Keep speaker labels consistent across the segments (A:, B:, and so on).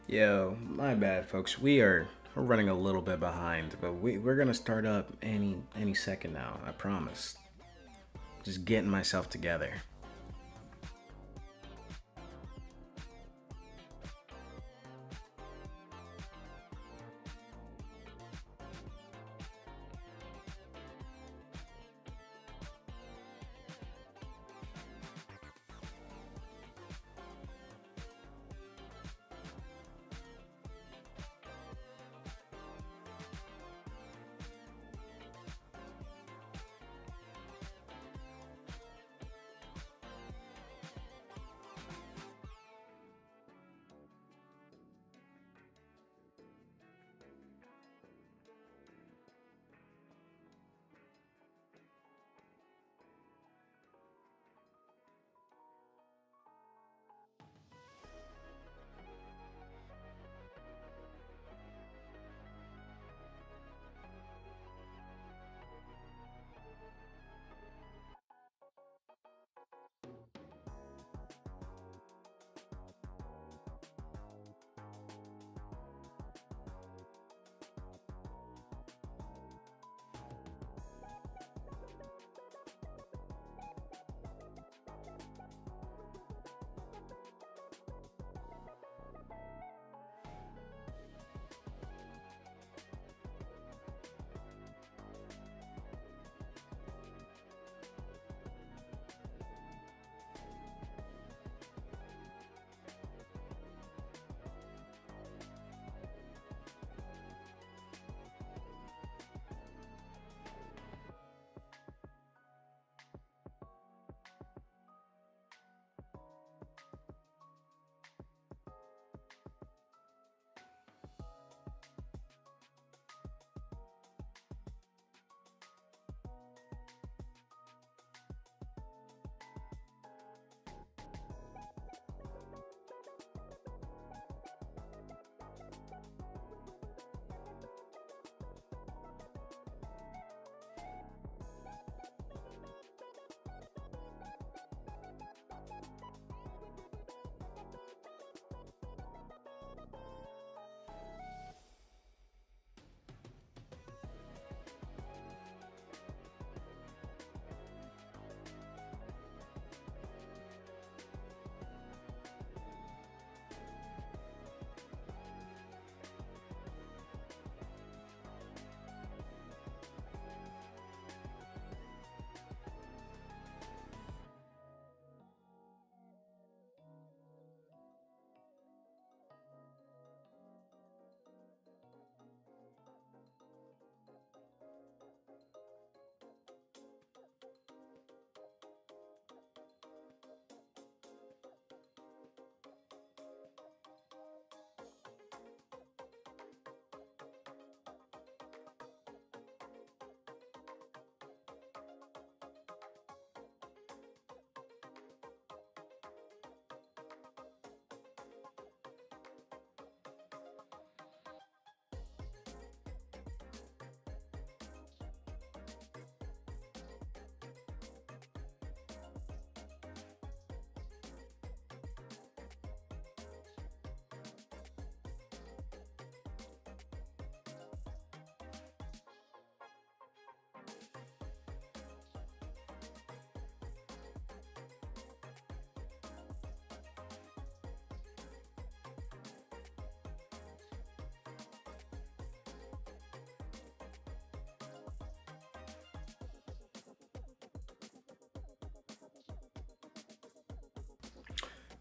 A: Yo, my bad, folks. We're running a little bit behind, but we're gonna start up any second now. I promise. Just getting myself together.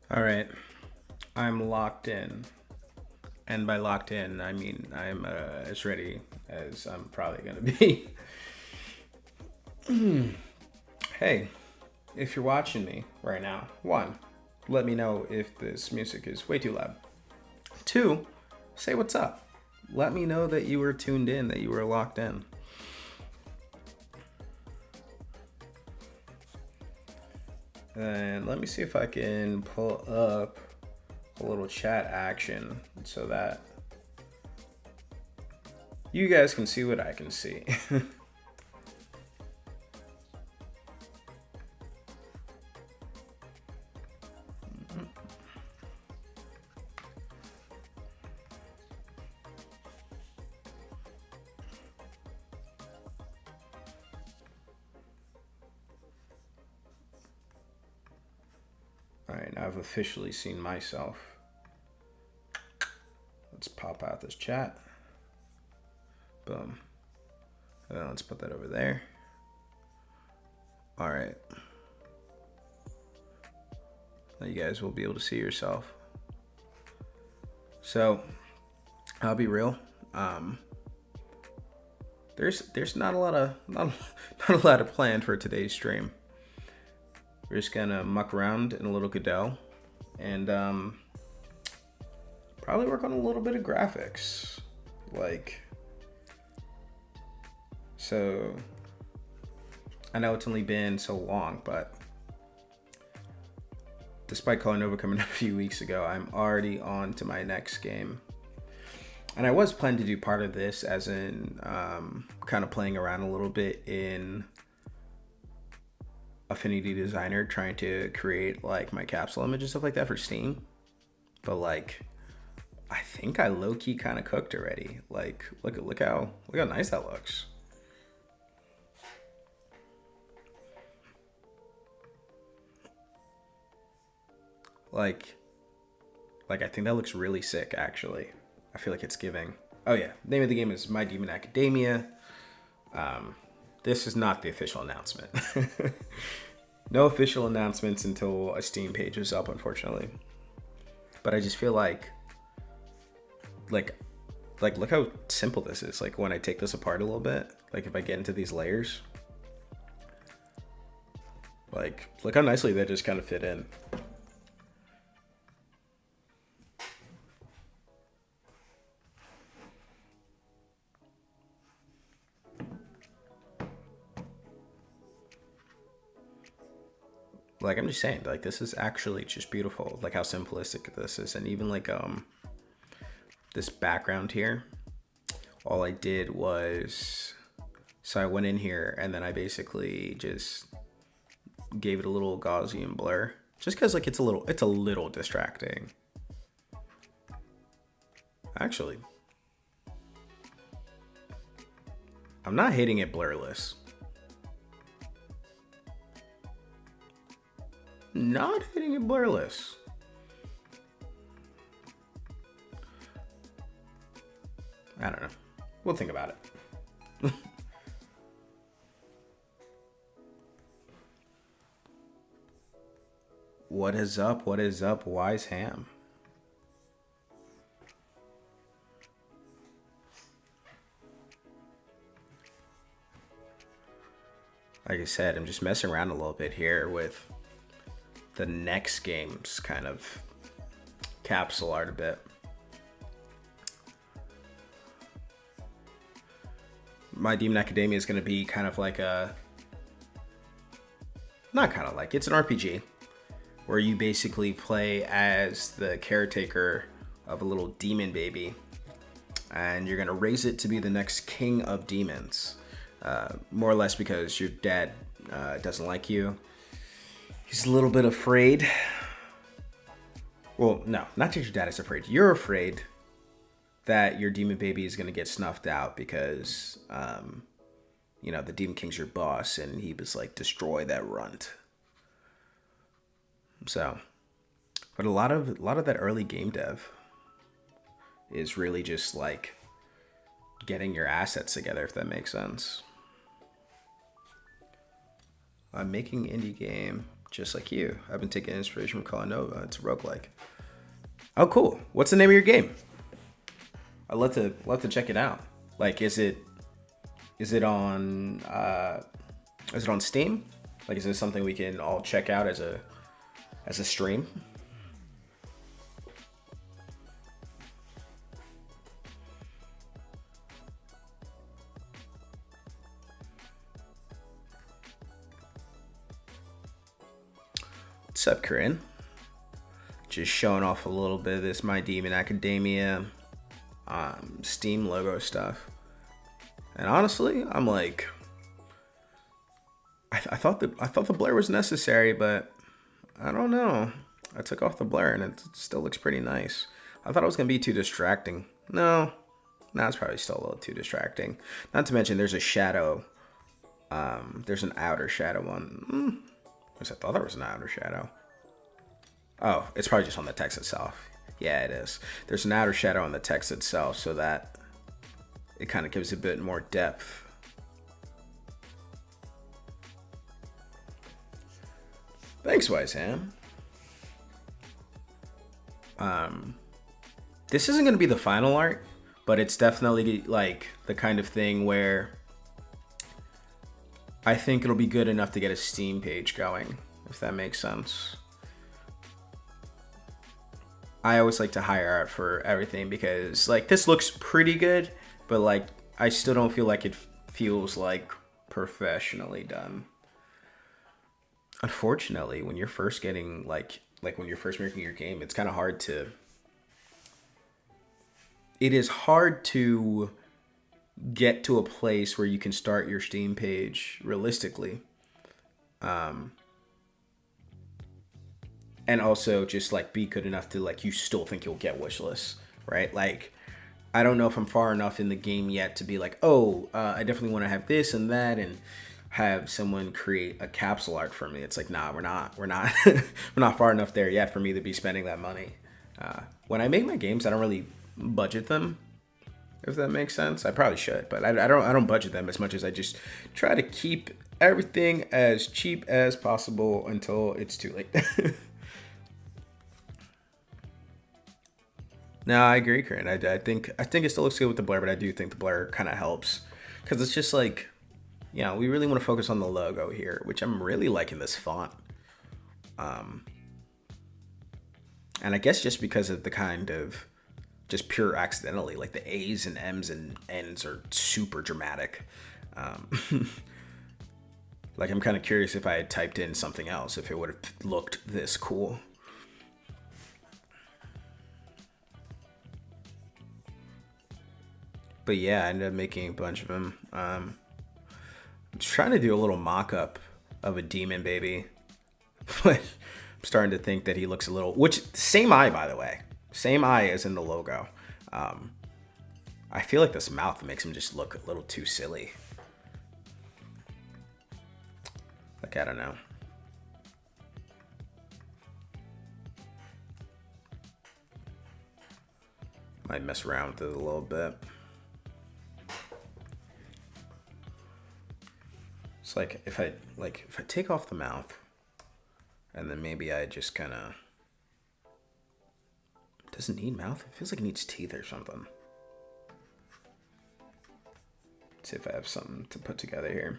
A: All right, I'm locked in, and by locked in, I mean I'm as ready as I'm probably gonna be. Hey, if you're watching me right now, one, let me know if this music is way too loud. Two, say what's up. Let me know that you were tuned in, that you were locked in. And let me see if I can pull up a little chat action so that you guys can see what I can see. point, I've officially seen myself. Let's pop out this chat. Boom. And then let's put that over there. All right. Now you guys will be able to see yourself. So I'll be real. There's not a lot of planned for today's stream. We're just gonna muck around in a little Godot and probably work on a little bit of graphics. So I know it's only been so long, but despite Calling Nova coming out a few weeks ago, I'm already on to my next game. And I was planning to do part of this as in kind of playing around a little bit in Affinity Designer, trying to create like my capsule image and stuff like that for Steam. But like, I think I low-key kind of cooked already. Like, look how nice that looks. Like I think that looks really sick, actually. I feel like it's giving. Oh yeah, name of the game is My Demon Academia. This is not the official announcement. No official announcements until a Steam page is up, unfortunately. But I just feel like look how simple this is. Like when I take this apart a little bit, like if I get into these layers, like look how nicely they just kind of fit in. Like I'm just saying, like this is actually just beautiful. Like how simplistic this is, and even like this background here. All I did was, so I went in here and then I basically just gave it a little Gaussian blur, just because like it's a little distracting. Actually, I'm not hating it blurless. Not hitting it blurless. I don't know. We'll think about it. What is up? What is up, Wise Ham? Like I said, I'm just messing around a little bit here with the next game's kind of capsule art a bit. My Demon Academia is going to be kind of like it's an RPG where you basically play as the caretaker of a little demon baby, and you're going to raise it to be the next king of demons, more or less because your dad doesn't like you. He's a little bit afraid. Well, no, not that your dad is afraid. You're afraid that your demon baby is going to get snuffed out because, the Demon King's your boss, and he was like, destroy that runt. So, but a lot of that early game dev is really just like getting your assets together, if that makes sense. I'm making an indie game just like you. I've been taking inspiration from Calling Nova. It's a roguelike. Oh, cool. What's the name of your game? I'd love to check it out. Like, is it on Steam? Like, is this something we can all check out as a stream? What's up, Corinne? Just showing off a little bit of this My Demon Academia Steam logo stuff. And honestly, I'm like, I thought the blur was necessary, but I don't know. I took off the blur and it still looks pretty nice. I thought it was gonna be too distracting. No, it's probably still a little too distracting. Not to mention there's a shadow. There's an outer shadow one. I thought there was an outer shadow. Oh, it's probably just on the text itself. Yeah, it is. There's an outer shadow on the text itself, so that it kind of gives a bit more depth. Thanks, Wise Ham. This isn't going to be the final art, but it's definitely like the kind of thing where I think it'll be good enough to get a Steam page going, if that makes sense. I always like to hire art for everything because like this looks pretty good, but like I still don't feel like it feels like professionally done. Unfortunately, when you're first getting like when you're first making your game, it's kind of hard to. It is hard to get to a place where you can start your Steam page realistically. And also just like be good enough to like you still think you'll get wish lists, right? Like I don't know if I'm far enough in the game yet to be like, oh, I definitely want to have this and that and have someone create a capsule art for me. It's like, nah, we're not we're not far enough there yet for me to be spending that money. When I make my games, I don't really budget them, if that makes sense. I probably should, but I don't budget them as much as I just try to keep everything as cheap as possible until it's too late. No, I agree, Corinne. I think it still looks good with the blur, but I do think the blur kind of helps because it's just like, yeah, we really want to focus on the logo here, which I'm really liking this font. And I guess just because of the kind of just pure accidentally, like the A's and M's and N's are super dramatic. Like I'm kind of curious if I had typed in something else, if it would have looked this cool. But yeah, I ended up making a bunch of them. I'm trying to do a little mock-up of a demon baby. But I'm starting to think that he looks a little... Which, same eye, by the way. Same eye as in the logo. I feel like this mouth makes him just look a little too silly. Like, I don't know. Might mess around with it a little bit. It's like if I take off the mouth and then maybe I just kind of doesn't need mouth. It feels like it needs teeth or something. Let's see if I have something to put together here.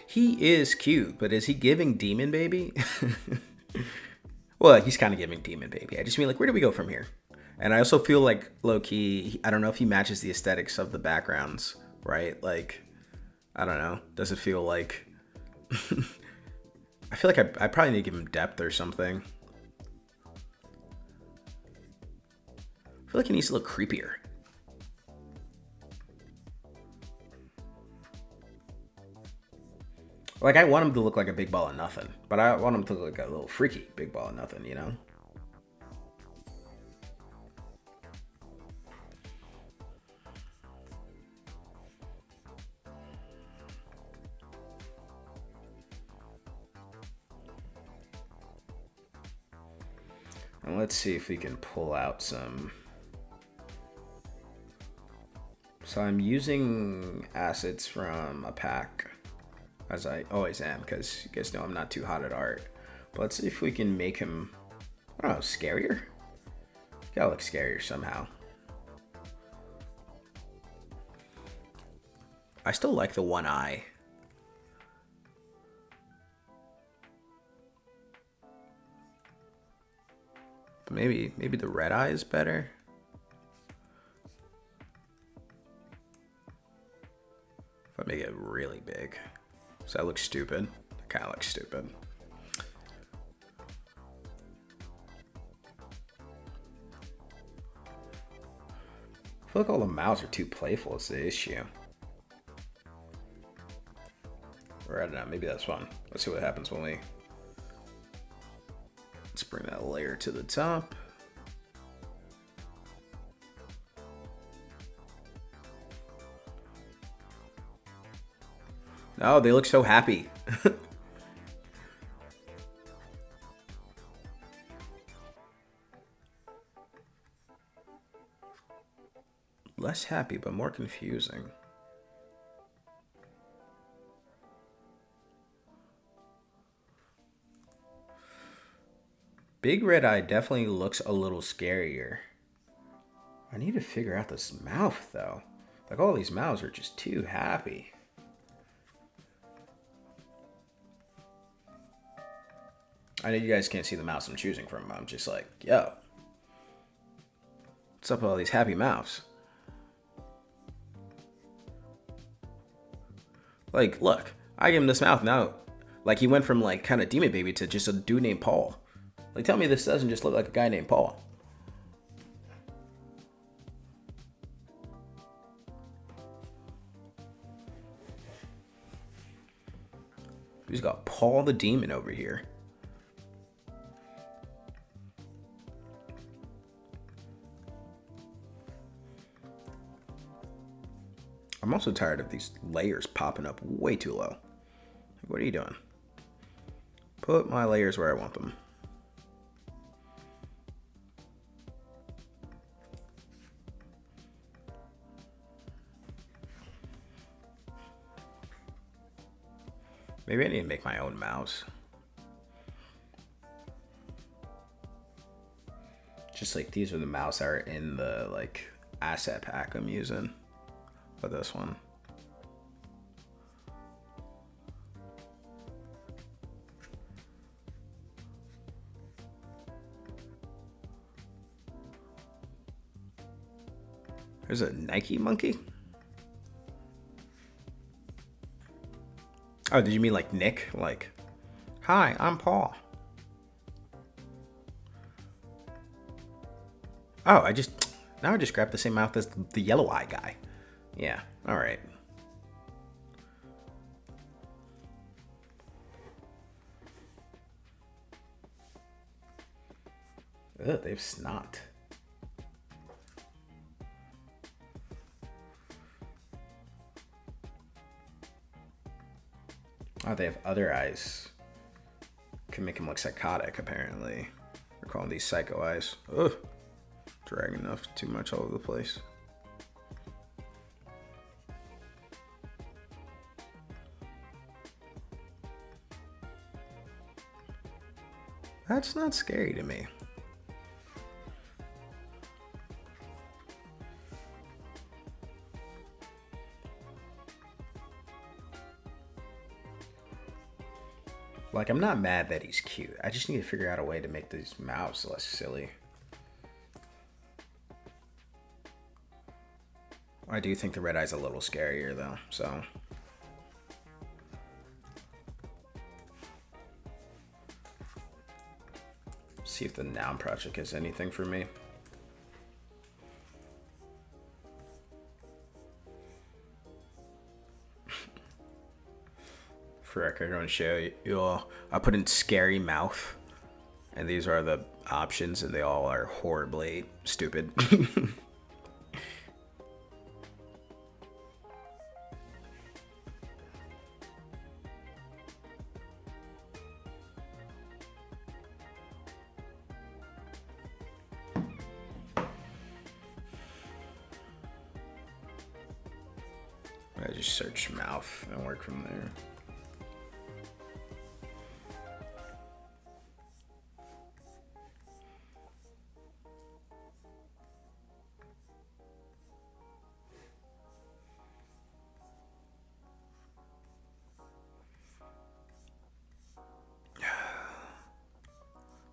A: He is cute, but is he giving demon baby? Well, he's kind of giving demon baby. I just mean like, where do we go from here? And I also feel like low-key, I don't know if he matches the aesthetics of the backgrounds, right? Like, I don't know. Does it feel like... I feel like I probably need to give him depth or something. I feel like he needs to look creepier. Like, I want him to look like a big ball of nothing, but I want him to look like a little freaky big ball of nothing, you know? And let's see if we can pull out some. So I'm using assets from a pack, as I always am, because you guys know I'm not too hot at art. But let's see if we can make him, I don't know, scarier? Gotta look scarier somehow. I still like the one eye. But maybe the red eye is better. If I make it really big. Does that look stupid? It kind of looks stupid. I feel like all the mouths are too playful is the issue. Or I don't know, maybe that's fun. Let's see what happens when we... Let's bring that layer to the top. Oh, they look so happy. less happy, but more confusing. Big red eye definitely looks a little scarier. I need to figure out this mouth, though. Like, all these mouths are just too happy. I know you guys can't see the mouse I'm choosing from. I'm just like, yo. What's up with all these happy mouths? Like, look. I give him this mouth now. Like, he went from, like, kind of demon baby to just a dude named Paul. Like, tell me this doesn't just look like a guy named Paul. He's got Paul the Demon over here. I'm also tired of these layers popping up way too low. What are you doing? Put my layers where I want them. Maybe I need to make my own mouse. Just like these are the mouse that are in the like asset pack I'm using for this one. There's a Nike monkey. Oh, did you mean like Nick? Like, hi, I'm Paul. Oh, I just grabbed the same mouth as the yellow eye guy. Yeah, all right. Ugh, they have snot. Oh, they have other eyes. Can make him look psychotic, apparently. We're calling these psycho eyes. Ugh. Dragging enough too much all over the place. That's not scary to me. Like, I'm not mad that he's cute. I just need to figure out a way to make these mouths less silly. I do think the red eye's a little scarier, though, so. See if the noun project has anything for me. For record, I'm going to show you. I put in scary mouth, and these are the options, and they all are horribly stupid. I just search mouth and work from there.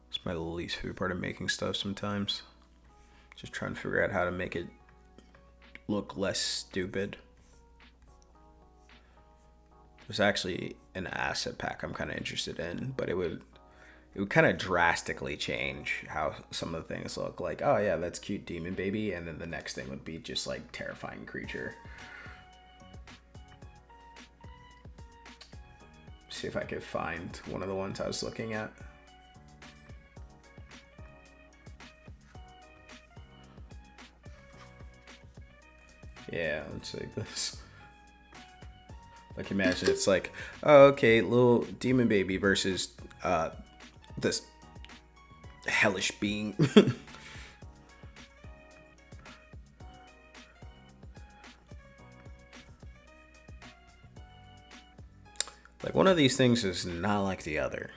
A: It's my least favorite part of making stuff sometimes. Just trying to figure out how to make it look less stupid. There's actually an asset pack I'm kind of interested in, but it would kind of drastically change how some of the things look. Like, oh yeah, that's cute demon baby, and then the next thing would be just like terrifying creature. See if I could find one of the ones I was looking at. Yeah, let's say this. Like, imagine it's like, oh, okay, little demon baby versus this hellish being. Like one of these things is not like the other.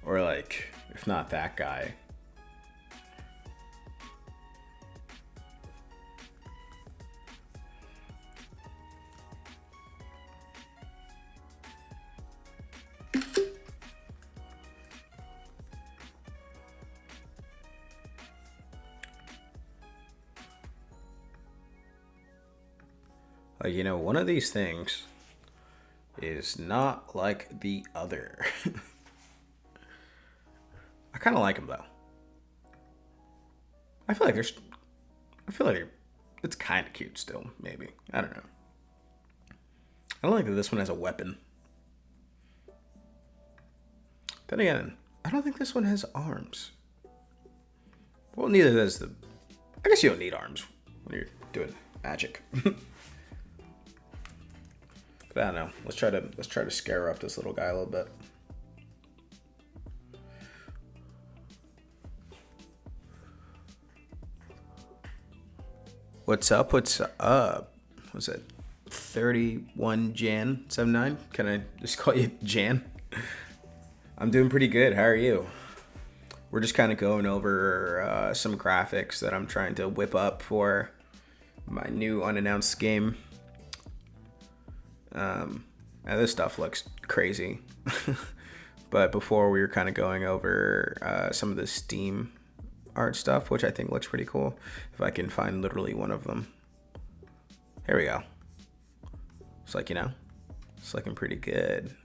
A: Or like, if not that guy. Like, you know, one of these things is not like the other. I kind of like him though. I feel like it's kind of cute still. Maybe, I don't know. I don't like that this one has a weapon. Then again, I don't think this one has arms. Well, neither does the. I guess you don't need arms when you're doing magic. But I don't know. Let's try to scare up this little guy a little bit. What's up? What's up? What's it? 31 Jan 79? Can I just call you Jan? I'm doing pretty good. How are you? We're just kind of going over some graphics that I'm trying to whip up for my new unannounced game. Now this stuff looks crazy. But before we were kind of going over some of the Steam art stuff, which I think looks pretty cool. If I can find literally one of them. Here we go. It's like, you know, it's looking pretty good.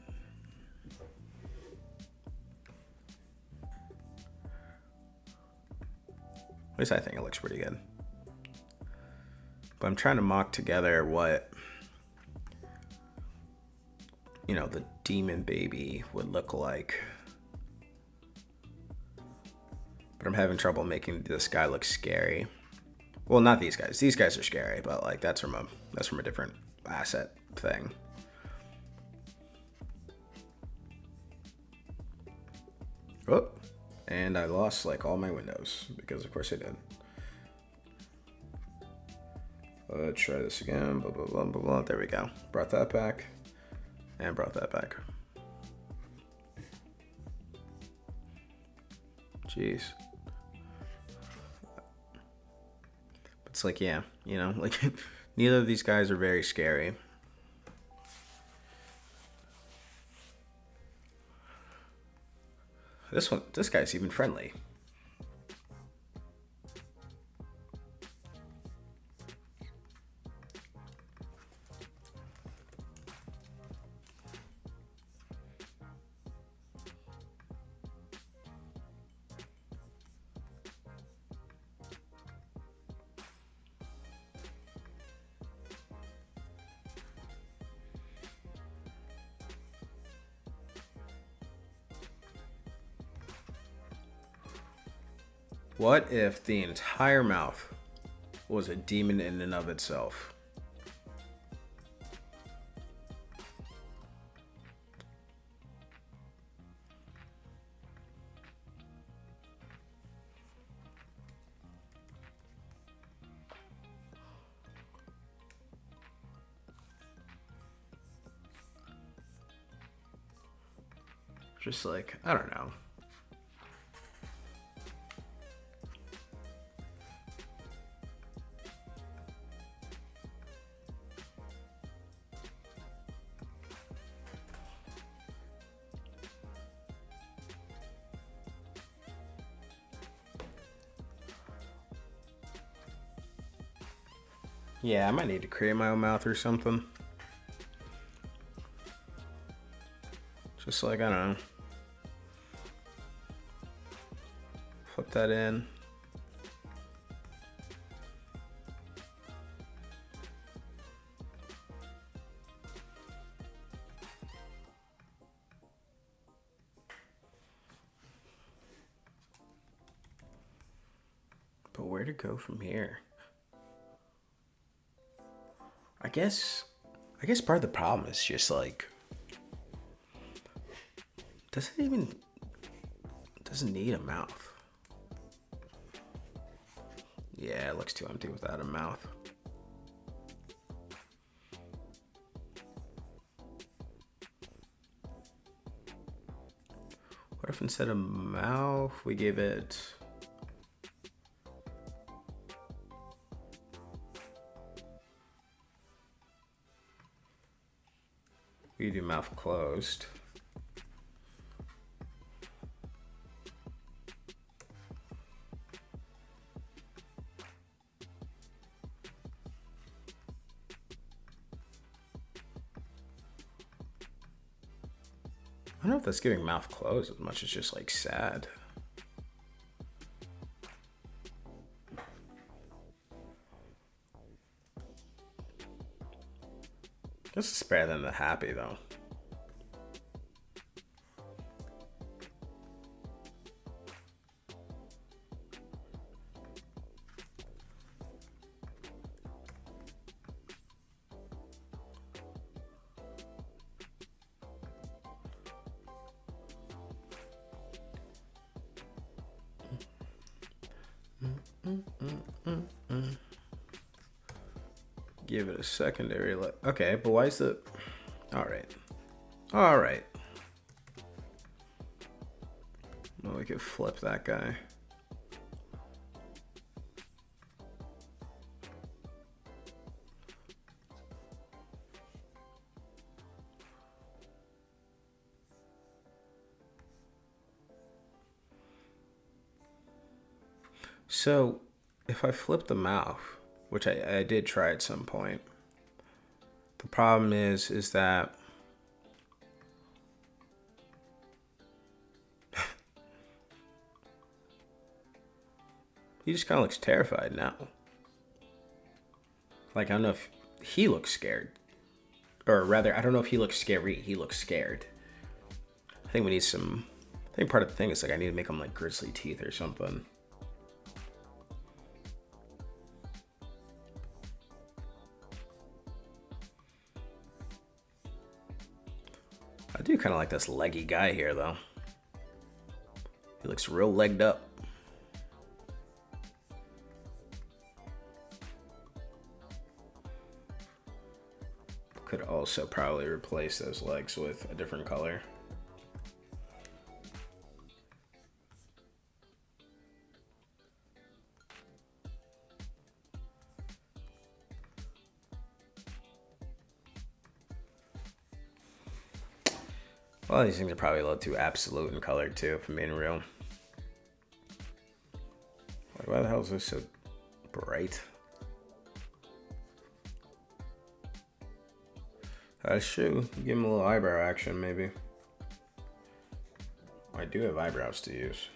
A: At least I think it looks pretty good. But I'm trying to mock together what, you know, the demon baby would look like. But I'm having trouble making this guy look scary. Well, not these guys. These guys are scary, but like that's from a different asset thing. Oh, and I lost like all my windows because of course I did. Let's try this again. Blah, blah, blah, blah, blah. There we go. Brought that back and brought that back. Jeez. It's like, yeah, you know, like neither of these guys are very scary. This guy's even friendly. What if the entire mouth was a demon in and of itself? Just like, I don't know. Yeah, I might need to create my own mouth or something. Just like, I don't know. Flip that in. But where to go from here? I guess part of the problem is just like, doesn't need a mouth. Yeah, it looks too empty without a mouth. What if instead of mouth, we gave it... We do mouth closed. I don't know if that's giving mouth closed as much as just like sad. This is better than the happy though. Give it a secondary look. Okay, but why is the... All right. Well, we could flip that guy. So, if I flip the mouth, which I did try at some point, the problem is that he just kind of looks terrified now. Like, I don't know if he looks scared. Or rather, I don't know if he looks scary. He looks scared. I think we need some... I think part of the thing is, like, I need to make him, like, grizzly teeth or something. I do kind of like this leggy guy here, though. He looks real legged up. Could also probably replace those legs with a different color. Well, these things are probably a little too absolute in color too, if I'm being real. Like, why the hell is this so bright? I should give him a little eyebrow action, maybe. I do have eyebrows to use.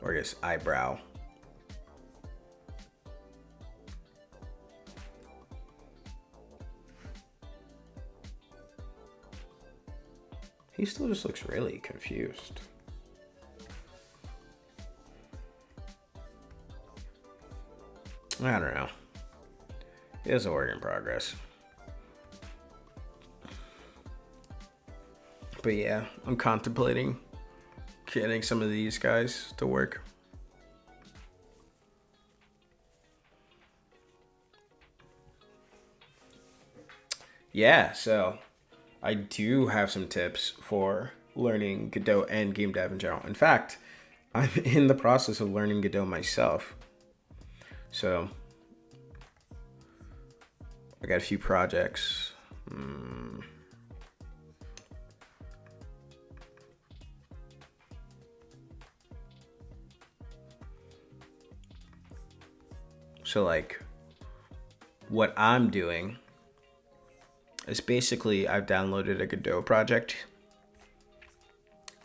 A: Or I guess eyebrow. He still just looks really confused. I don't know. It's a work in progress. But yeah, I'm contemplating getting some of these guys to work. Yeah, so I do have some tips for learning Godot and game dev in general. In fact, I'm in the process of learning Godot myself. So I got a few projects. So like what I'm doing is basically I've downloaded a Godot project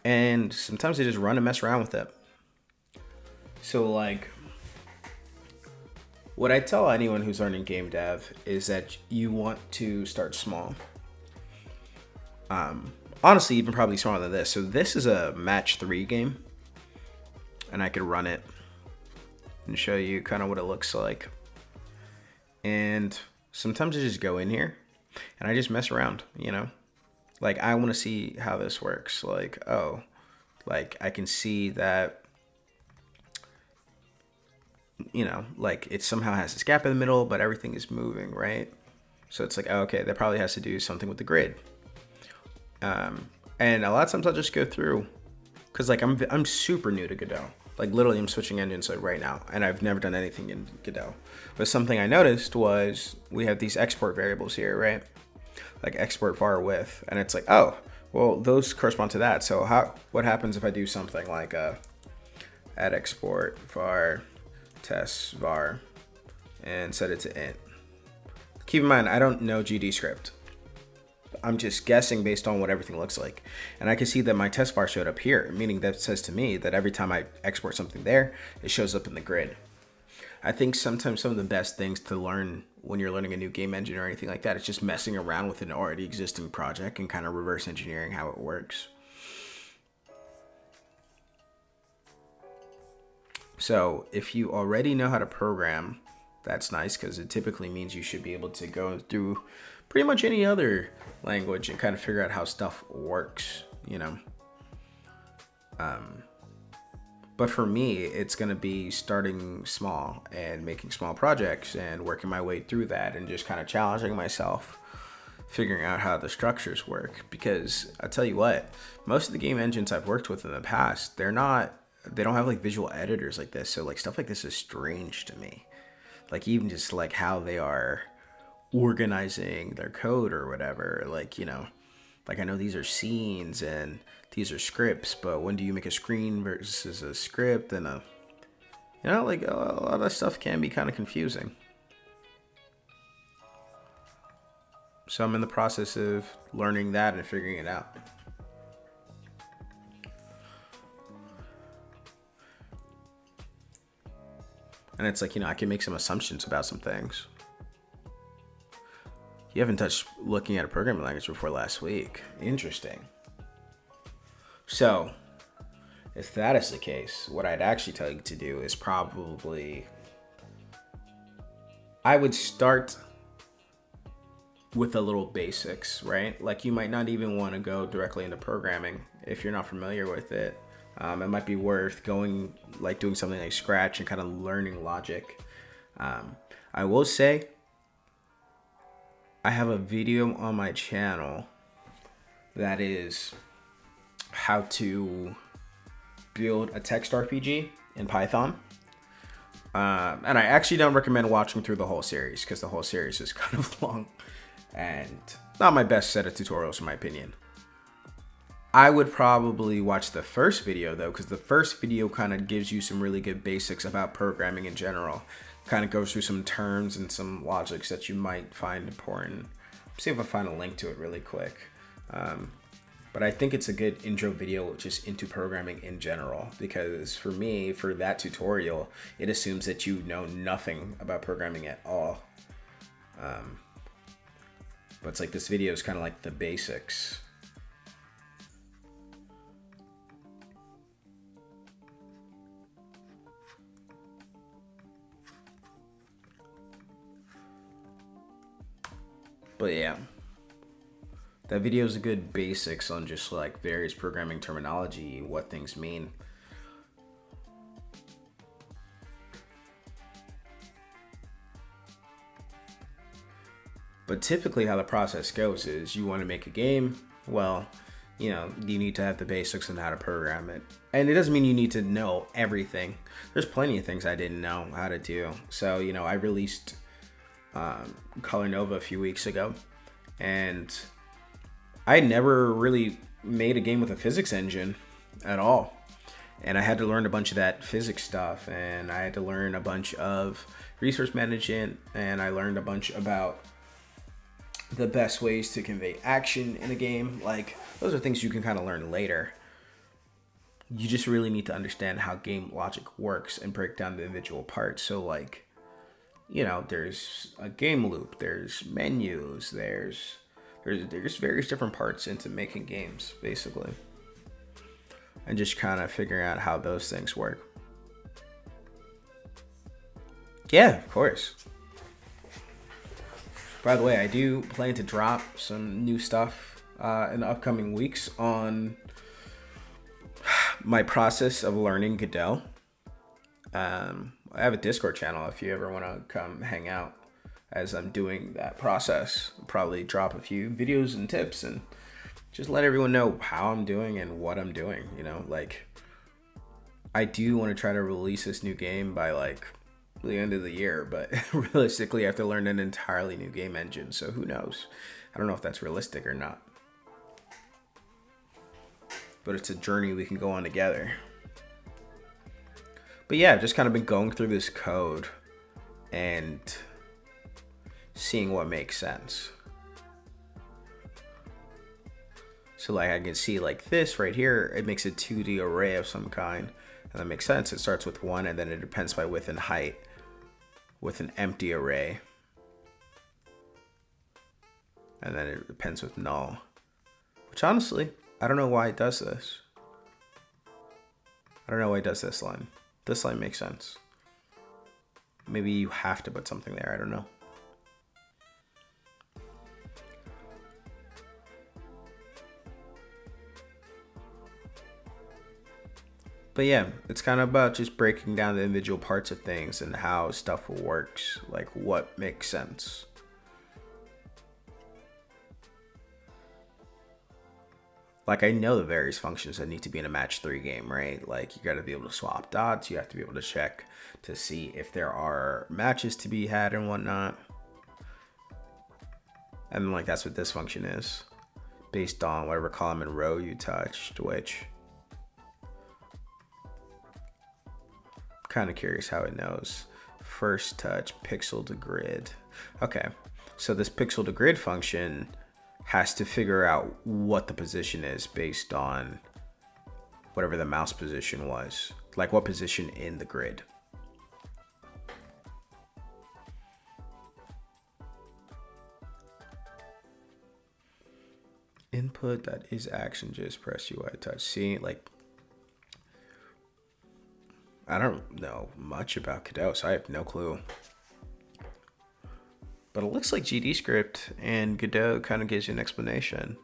A: and sometimes I just run and mess around with it. So like what I tell anyone who's learning game dev is that you want to start small. honestly even probably smaller than this. So this is a match 3 game, and I could run it and show you kind of what it looks like. And sometimes I just go in here and I just mess around, you know? Like, I want to see how this works. Like, oh, like I can see that, you know, like it somehow has this gap in the middle, but everything is moving, right? So it's like, oh, okay, that probably has to do something with the grid. And a lot of times I'll just go through, because like I'm super new to Godot. Like literally I'm switching engines like right now, and I've never done anything in Godot. But something I noticed was we have these export variables here, right? Like export var width, and it's like, oh, well, those correspond to that. So what happens if I do something like add export var test var and set it to int? Keep in mind, I don't know GD script. I'm just guessing based on what everything looks like. And I can see that my test var showed up here, meaning that says to me that every time I export something there, it shows up in the grid. I think sometimes some of the best things to learn when you're learning a new game engine or anything like that is just messing around with an already existing project and kind of reverse engineering how it works. So if you already know how to program, that's nice, because it typically means you should be able to go through pretty much any other language and kind of figure out how stuff works, you know. But for me, it's going to be starting small and making small projects and working my way through that and just kind of challenging myself, figuring out how the structures work. Because I tell you what, most of the game engines I've worked with in the past, they don't have like visual editors like this. So like stuff like this is strange to me. Like even just like how they are organizing their code or whatever. Like, you know, like I know these are scenes and these are scripts, but when do you make a screen versus a script? And you know, like a lot of stuff can be kind of confusing. So I'm in the process of learning that and figuring it out. And it's like, you know, I can make some assumptions about some things. You haven't touched looking at a programming language before last week. Interesting. So, if that is the case, what I'd actually tell you to do is probably, I would start with a little basics, right? Like you might not even want to go directly into programming if you're not familiar with it. It might be worth doing something like Scratch and kind of learning logic. I will say, I have a video on my channel that is how to build a text RPG in Python. And I actually don't recommend watching through the whole series, because the whole series is kind of long and not my best set of tutorials in my opinion. I would probably watch the first video though, because the first video kind of gives you some really good basics about programming in general. Kind of goes through some terms and some logics that you might find important. See if I find a link to it really quick. But I think it's a good intro video just into programming in general, because for me, for that tutorial, it assumes that you know nothing about programming at all. But it's like this video is kind of like the basics. But yeah, that video is a good basics on just like various programming terminology, what things mean. But typically how the process goes is you want to make a game. Well, you know, you need to have the basics on how to program it. And it doesn't mean you need to know everything. There's plenty of things I didn't know how to do. So, you know, I released Color Nova a few weeks ago, and I never really made a game with a physics engine at all, and I had to learn a bunch of that physics stuff, and I had to learn a bunch of resource management, and I learned a bunch about the best ways to convey action in a game. Like, those are things you can kind of learn later. You just really need to understand how game logic works and break down the individual parts. So like, you know, there's a game loop, there's menus, there's there's various different parts into making games, basically. And just kind of figuring out how those things work. Yeah, of course. By the way, I do plan to drop some new stuff in the upcoming weeks on my process of learning Godot. I have a Discord channel if you ever want to come hang out as I'm doing that process. I'll probably drop a few videos and tips and just let everyone know how I'm doing and what I'm doing. You know, like, I do want to try to release this new game by like the end of the year, but realistically I have to learn an entirely new game engine, so who knows. I don't know if that's realistic or not, but it's a journey we can go on together. But yeah, I've just kind of been going through this code and seeing what makes sense. So like I can see like this right here, it makes a 2D array of some kind, and that makes sense. It starts with 1 and then it depends by width and height with an empty array, and then it depends with null, which honestly I don't know why it does this. I don't know why it does this line. This line makes sense. Maybe you have to put something there, I don't know. But yeah, it's kind of about just breaking down the individual parts of things and how stuff works, like what makes sense. Like, I know the various functions that need to be in a match 3 game, right? Like, you got to be able to swap dots. You have to be able to check to see if there are matches to be had and whatnot. And like, that's what this function is, based on whatever column and row you touched, which kind of curious how it knows. First touch, pixel to grid. Okay, so this pixel to grid function has to figure out what the position is based on whatever the mouse position was, like what position in the grid. Input that is action, just press UI touch. See, like, I don't know much about Godot, so I have no clue. But it looks like GDScript and Godot kind of gives you an explanation.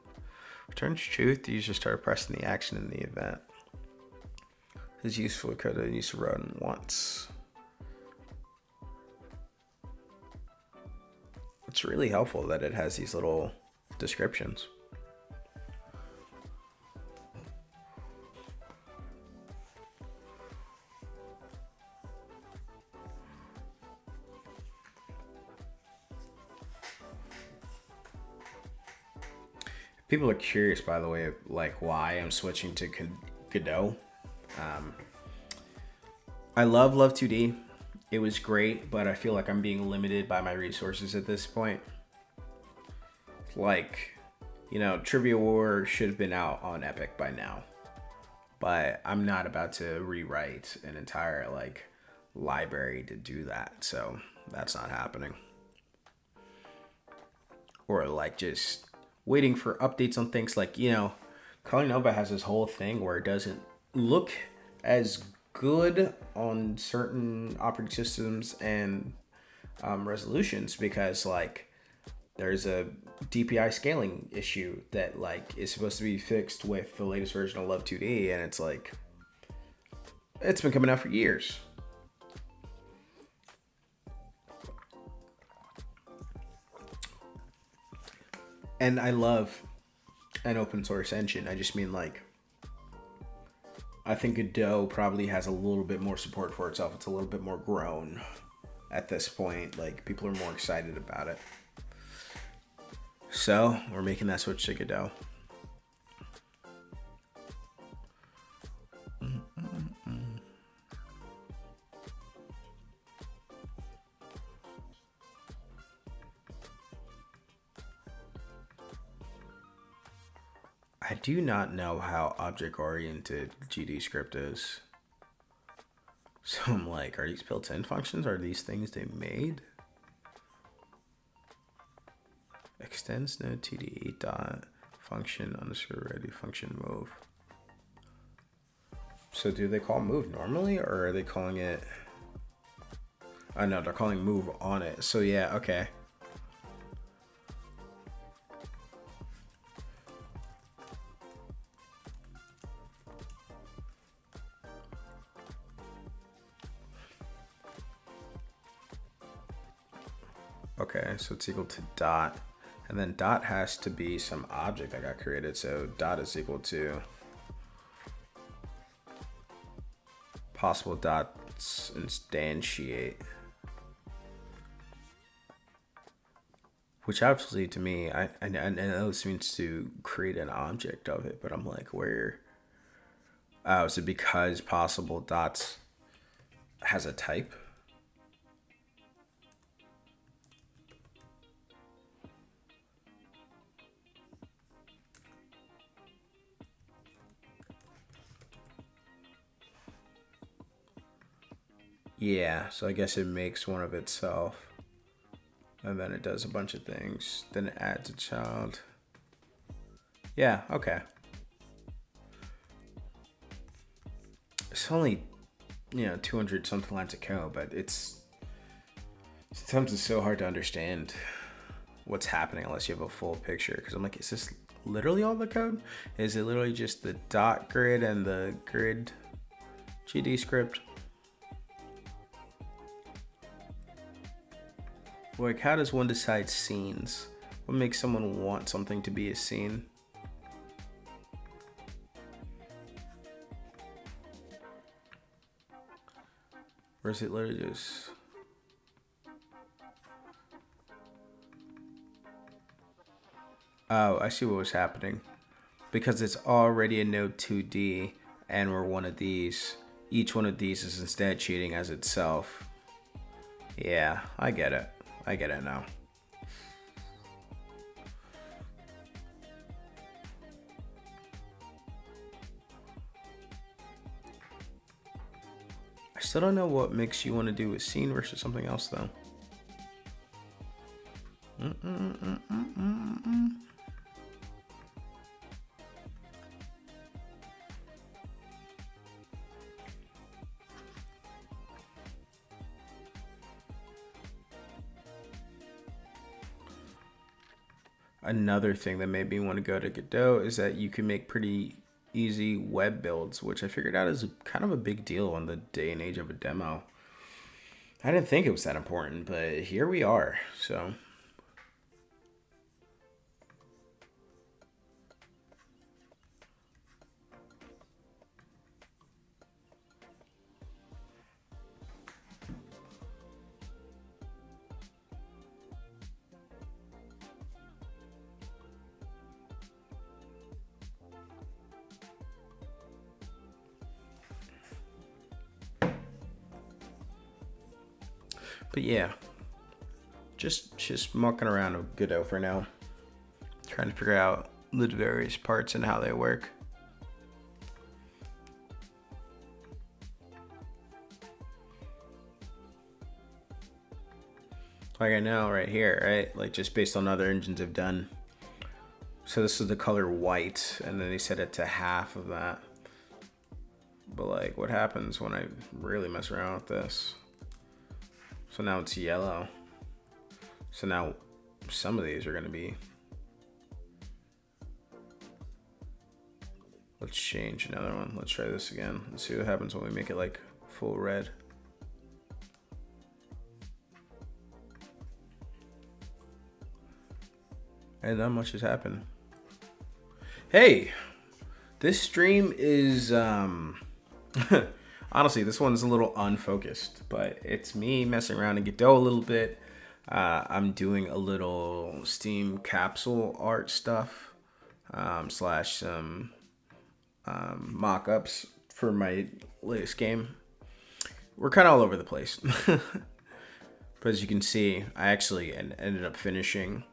A: Returns truth, the user started pressing the action in the event. It's useful code that needs to run once. It's really helpful that it has these little descriptions. People are curious, by the way, like why I'm switching to Godot. I love 2D. It was great, but I feel like I'm being limited by my resources at this point. Like, you know, Trivia War should have been out on Epic by now, but I'm not about to rewrite an entire like library to do that, so that's not happening. Or like just waiting for updates on things like, you know, Kali Nova has this whole thing where it doesn't look as good on certain operating systems and resolutions because like there's a DPI scaling issue that like is supposed to be fixed with the latest version of Love 2D, and it's like it's been coming out for years. And I love an open source engine. I just mean like, I think Godot probably has a little bit more support for itself. It's a little bit more grown at this point. Like, people are more excited about it. So we're making that switch to Godot. I do not know how object-oriented GDScript is. So I'm like, are these built-in functions? Are these things they made? extends no TD dot function underscore ready function move. So do they call move normally, or are they calling it? Oh no, they're calling move on it. So yeah, okay. Okay, so it's equal to dot, and then dot has to be some object that got created. So dot is equal to possible dots instantiate, which obviously to me, I know this means to create an object of it, but I'm like, where? Oh, is it because possible dots has a type? Yeah, so I guess it makes one of itself. And then it does a bunch of things. Then it adds a child. Yeah, okay. It's only, 200 something lines of code, but sometimes it's so hard to understand what's happening unless you have a full picture. Because I'm like, is this literally all the code? Is it literally just the dot grid and the grid GD script? Like, how does one decide scenes? What makes someone want something to be a scene? Or is it literally just... Oh, I see what was happening. Because it's already a node 2D and we're one of these. Each one of these is instantiating as itself. Yeah, I get it. I get it now. I still don't know what makes you want to do a scene versus something else, though. Another thing that made me want to go to Godot is that you can make pretty easy web builds, which I figured out is kind of a big deal in the day and age of a demo. I didn't think it was that important, but here we are, so... But yeah, just mucking around with Godot for now. Trying to figure out the various parts and how they work. Like I know right here, right? Like just based on other engines have done. So this is the color white, and then they set it to half of that. But like, what happens when I really mess around with this? So now it's yellow. So now some of these are gonna be... Let's change another one. Let's try this again. Let's see what happens when we make it like full red. And not much has happened. Hey, this stream is honestly, this one's a little unfocused, but it's me messing around in Godot a little bit. I'm doing a little Steam Capsule art stuff, slash some mock-ups for my latest game. We're kind of all over the place. But as you can see, I actually ended up finishing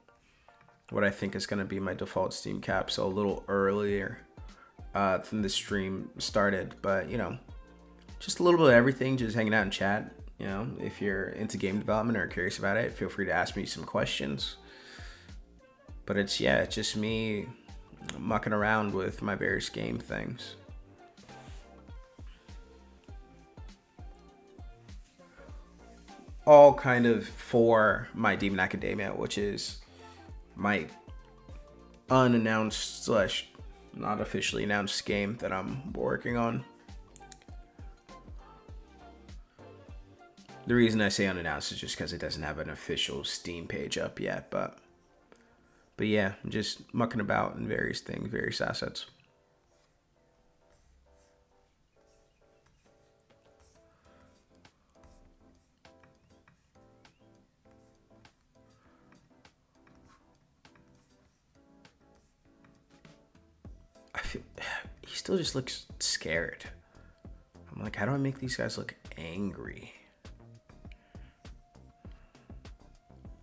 A: what I think is going to be my default Steam Capsule a little earlier than the stream started. But, just a little bit of everything, just hanging out in chat. If you're into game development or curious about it, feel free to ask me some questions. But it's just me mucking around with my various game things. All kind of for my Demon Academia, which is my unannounced slash not officially announced game that I'm working on. The reason I say unannounced is just because it doesn't have an official Steam page up yet, but yeah, I'm just mucking about in various things, various assets. He still just looks scared. I'm like, how do I make these guys look angry? I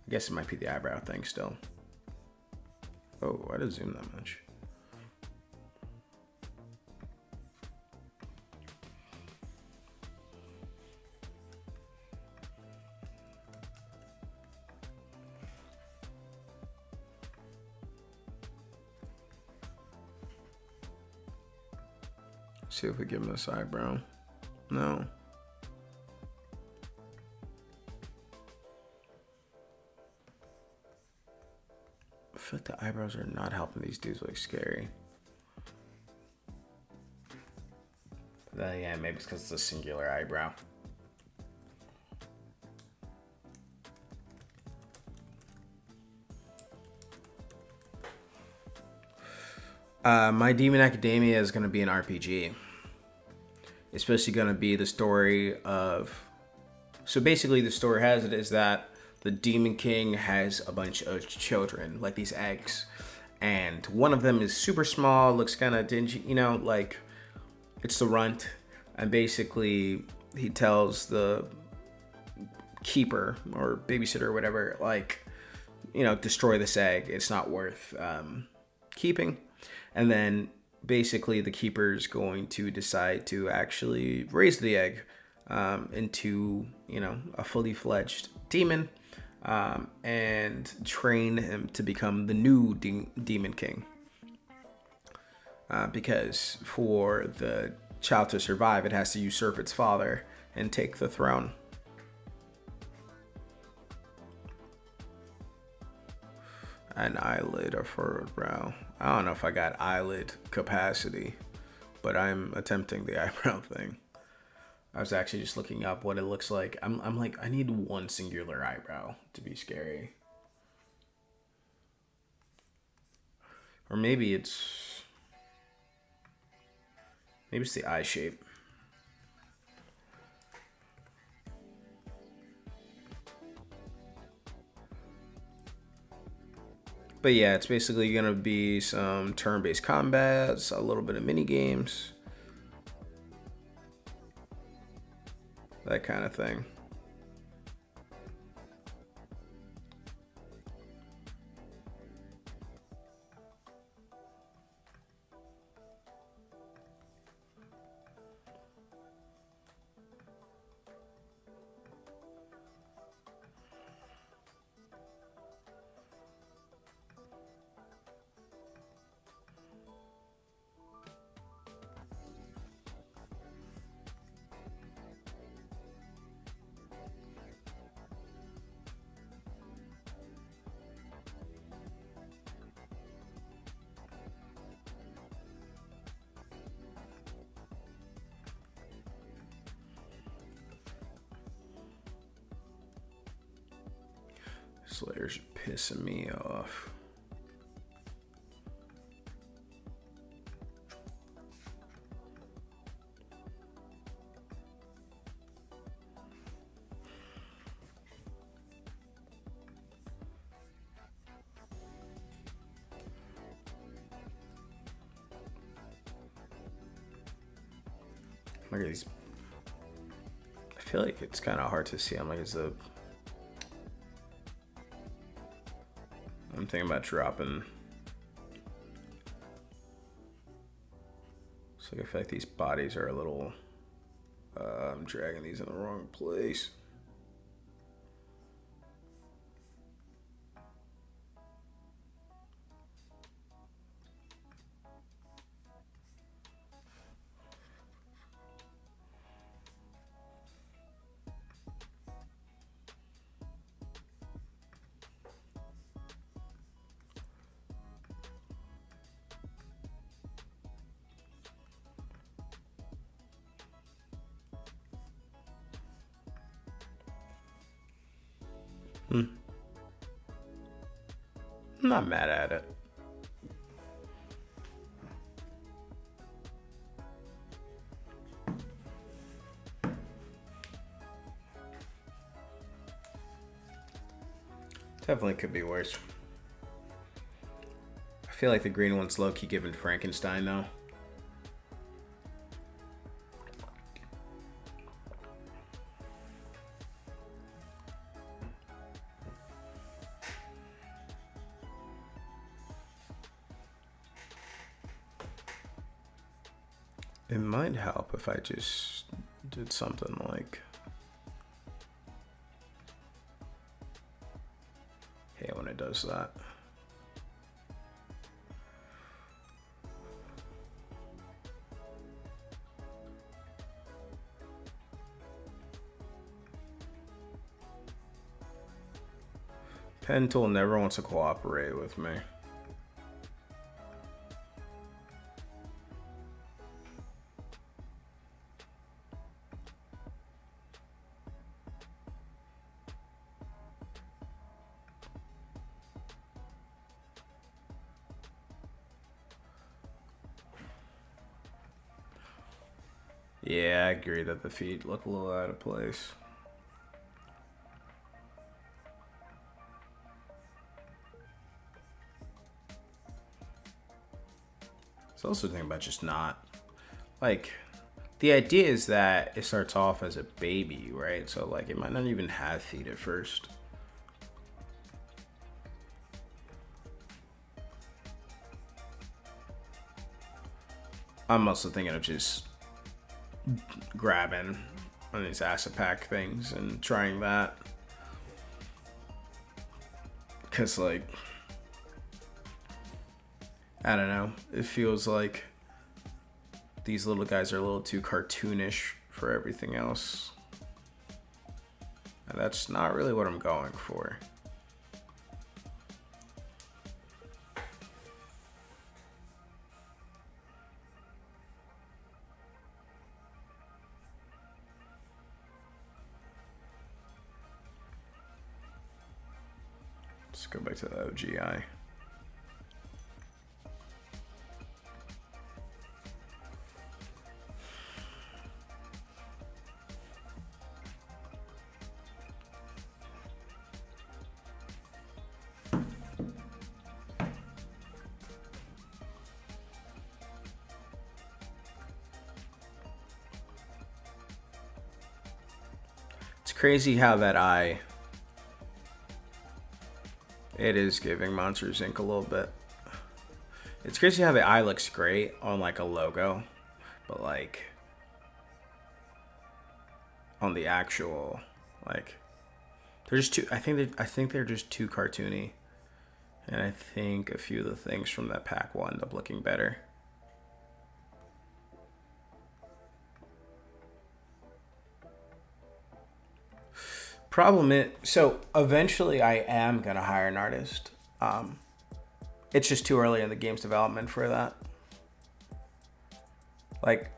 A: guess it might be the eyebrow thing still. Oh, why did it zoom that much? See if we give him this eyebrow. No. I feel like the eyebrows are not helping these dudes look scary. But then yeah, maybe it's because it's a singular eyebrow. My Demon Academia is going to be an RPG. It's basically going to be the story of... So basically the story has it is that the Demon King has a bunch of children, like these eggs. And one of them is super small, looks kind of dingy, you know, like it's the runt. And basically he tells the keeper or babysitter or whatever, like, you know, destroy this egg. It's not worth keeping. And then basically the keeper is going to decide to actually raise the egg into, you know, a fully fledged demon and train him to become the new Demon King. Because for the child to survive, it has to usurp its father and take the throne. An eyelid or furrowed brow. I don't know if I got eyelid capacity, but I'm attempting the eyebrow thing. I was actually just looking up what it looks like. I'm like, I need one singular eyebrow to be scary. Or maybe it's the eye shape. But yeah, it's basically gonna be some turn-based combats, a little bit of mini games, that kind of thing. This layer's pissing me off. Look at these. I feel like it's kind of hard to see. I'm thinking about dropping. So I feel like these bodies are a little. I'm dragging these in the wrong place. I'm not mad at it. Definitely could be worse. I feel like the green one's low-key giving Frankenstein though. It might help if I just did something like, hey, when it does that. Pen tool never wants to cooperate with me. Yeah, I agree that the feet look a little out of place. It's also thinking about just not, like, the idea is that it starts off as a baby, right? So, like, it might not even have feet at first. I'm also thinking of just grabbing on these acid pack things and trying that. Because, like, I don't know. It feels like these little guys are a little too cartoonish for everything else. And that's not really what I'm going for. Let's go back to the OGI. It's crazy how that eye, it is giving Monsters Inc. a little bit. It's crazy how the eye looks great on like a logo, but like on the actual, like, they're just too, I think they're just too cartoony. And I think a few of the things from that pack will end up looking better. Problem is, so eventually I am gonna hire an artist. It's just too early in the game's development for that. Like,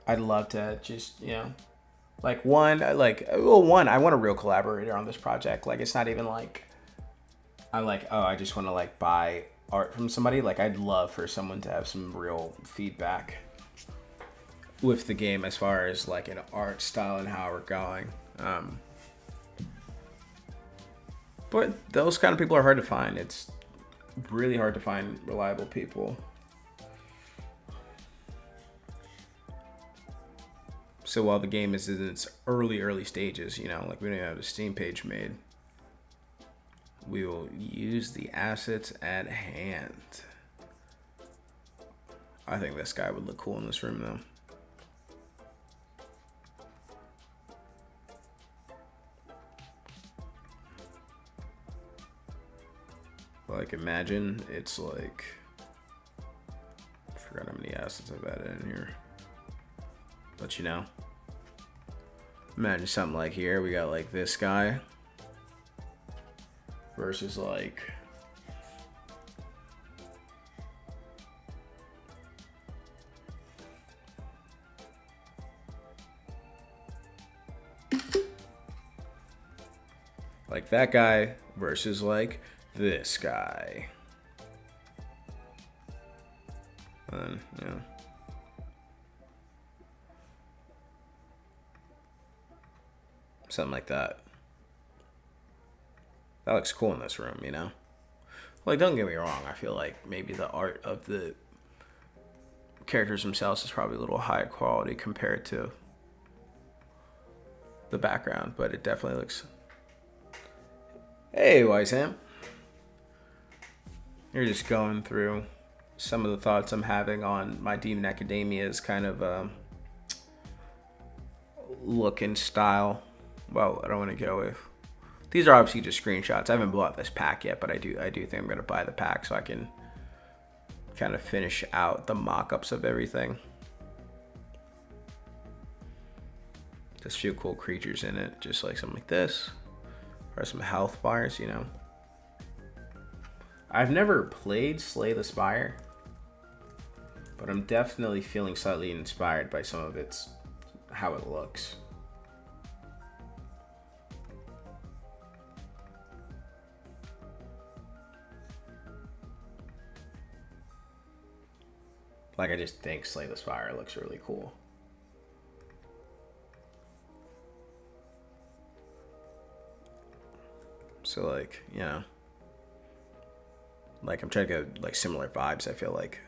A: I'd love to just, one, I want a real collaborator on this project. Like, it's not even like I'm like, oh, I just want to like buy art from somebody. Like, I'd love for someone to have some real feedback with the game as far as like an art style and how we're going. But those kind of people are hard to find. It's really hard to find reliable people. So while the game is in its early stages, like we don't even have a Steam page made, we will use the assets at hand. I think this guy would look cool in this room though. Like, imagine it's like, I forgot how many assets I've added in here. But imagine something like here, we got like this guy versus like like that guy versus like this guy. And, you know. Something like that. That looks cool in this room, you know? Like, don't get me wrong. I feel like maybe the art of the characters themselves is probably a little higher quality compared to the background, but it definitely looks... Hey, Wiseham. You're just going through some of the thoughts I'm having on My Demon Academia's kind of look and style. Well, I don't want to go with... These are obviously just screenshots. I haven't bought this pack yet, but I do think I'm going to buy the pack so I can kind of finish out the mock-ups of everything. Just a few cool creatures in it, just like something like this. Or some health bars, you know. I've never played Slay the Spire, but I'm definitely feeling slightly inspired by some of its, how it looks. Like, I just think Slay the Spire looks really cool. So, like, you know. Like, I'm trying to get, like, similar vibes, I feel like.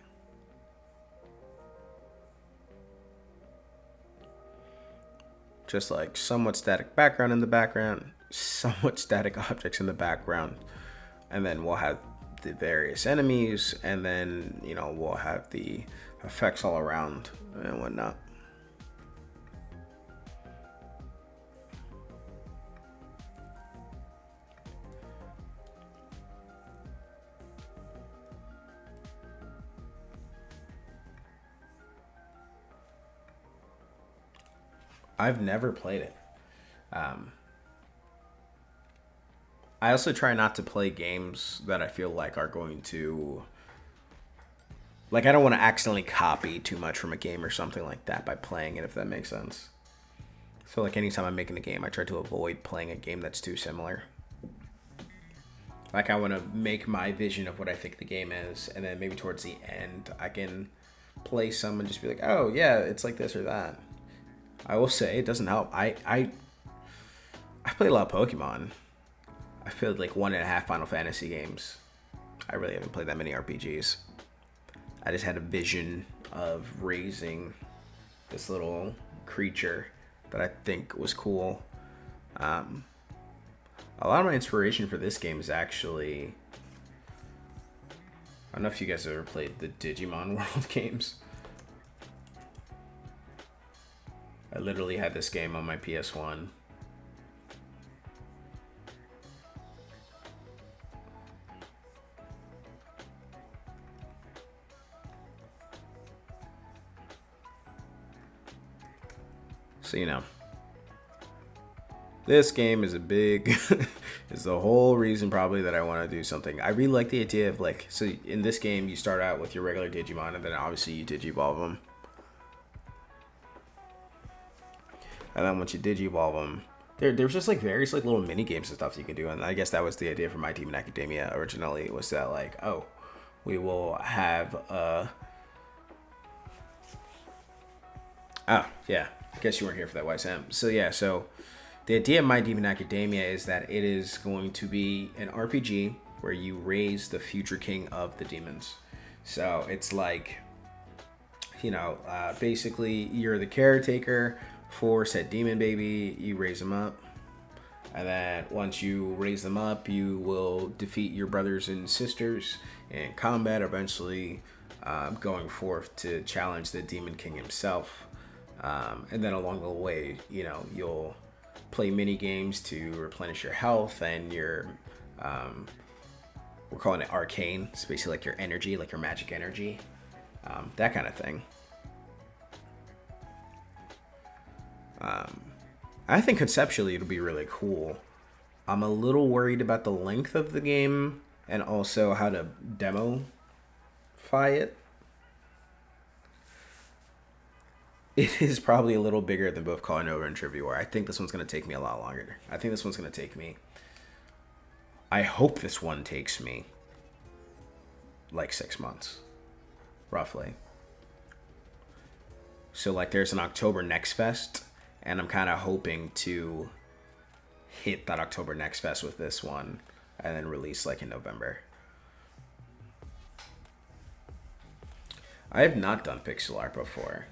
A: Just, like, somewhat static background in the background. Somewhat static objects in the background. And then we'll have the various enemies, and then, you know, we'll have the effects all around and whatnot. I've never played it. I also try not to play games that I feel like are going to... Like, I don't want to accidentally copy too much from a game or something like that by playing it, if that makes sense. So, like, anytime I'm making a game, I try to avoid playing a game that's too similar. Like, I want to make my vision of what I think the game is, and then maybe towards the end, I can play some and just be like, oh, yeah, it's like this or that. I will say, it doesn't help. I played a lot of Pokemon. I played like 1.5 Final Fantasy games. I really haven't played that many RPGs. I just had a vision of raising this little creature that I think was cool. A lot of my inspiration for this game is actually... I don't know if you guys have ever played the Digimon World games. I literally had this game on my PS1. So, you know, this game is a big, is the whole reason probably that I want to do something. I really like the idea of, like, so in this game, you start out with your regular Digimon, and then obviously you Digivolve them. And then once you Digivolve them, there's just, like, various, like, little mini games and stuff you can do. And I guess that was the idea for My Demon Academia originally, was that, like, oh, we will have, oh, yeah. I guess you weren't here for that, YSM. So, yeah, so the idea of My Demon Academia is that it is going to be an RPG where you raise the future king of the demons. So it's like, you know, basically you're the caretaker for said demon baby. You raise them up. And then once you raise them up, you will defeat your brothers and sisters in combat, eventually going forth to challenge the demon king himself. And then along the way, you know, you'll play mini games to replenish your health and your, we're calling it arcane. It's basically like your energy, like your magic energy, that kind of thing. I think conceptually it'll be really cool. I'm a little worried about the length of the game and also how to demo-fy it. It is probably a little bigger than both Calling Over and Trivia War. I think this one's going to take me a lot longer. I think this one's going to take me I hope this one takes me like 6 months, roughly. So like there's an October Next Fest, and I'm kind of hoping to hit that October Next Fest with this one and then release like in November. I have not done pixel art before.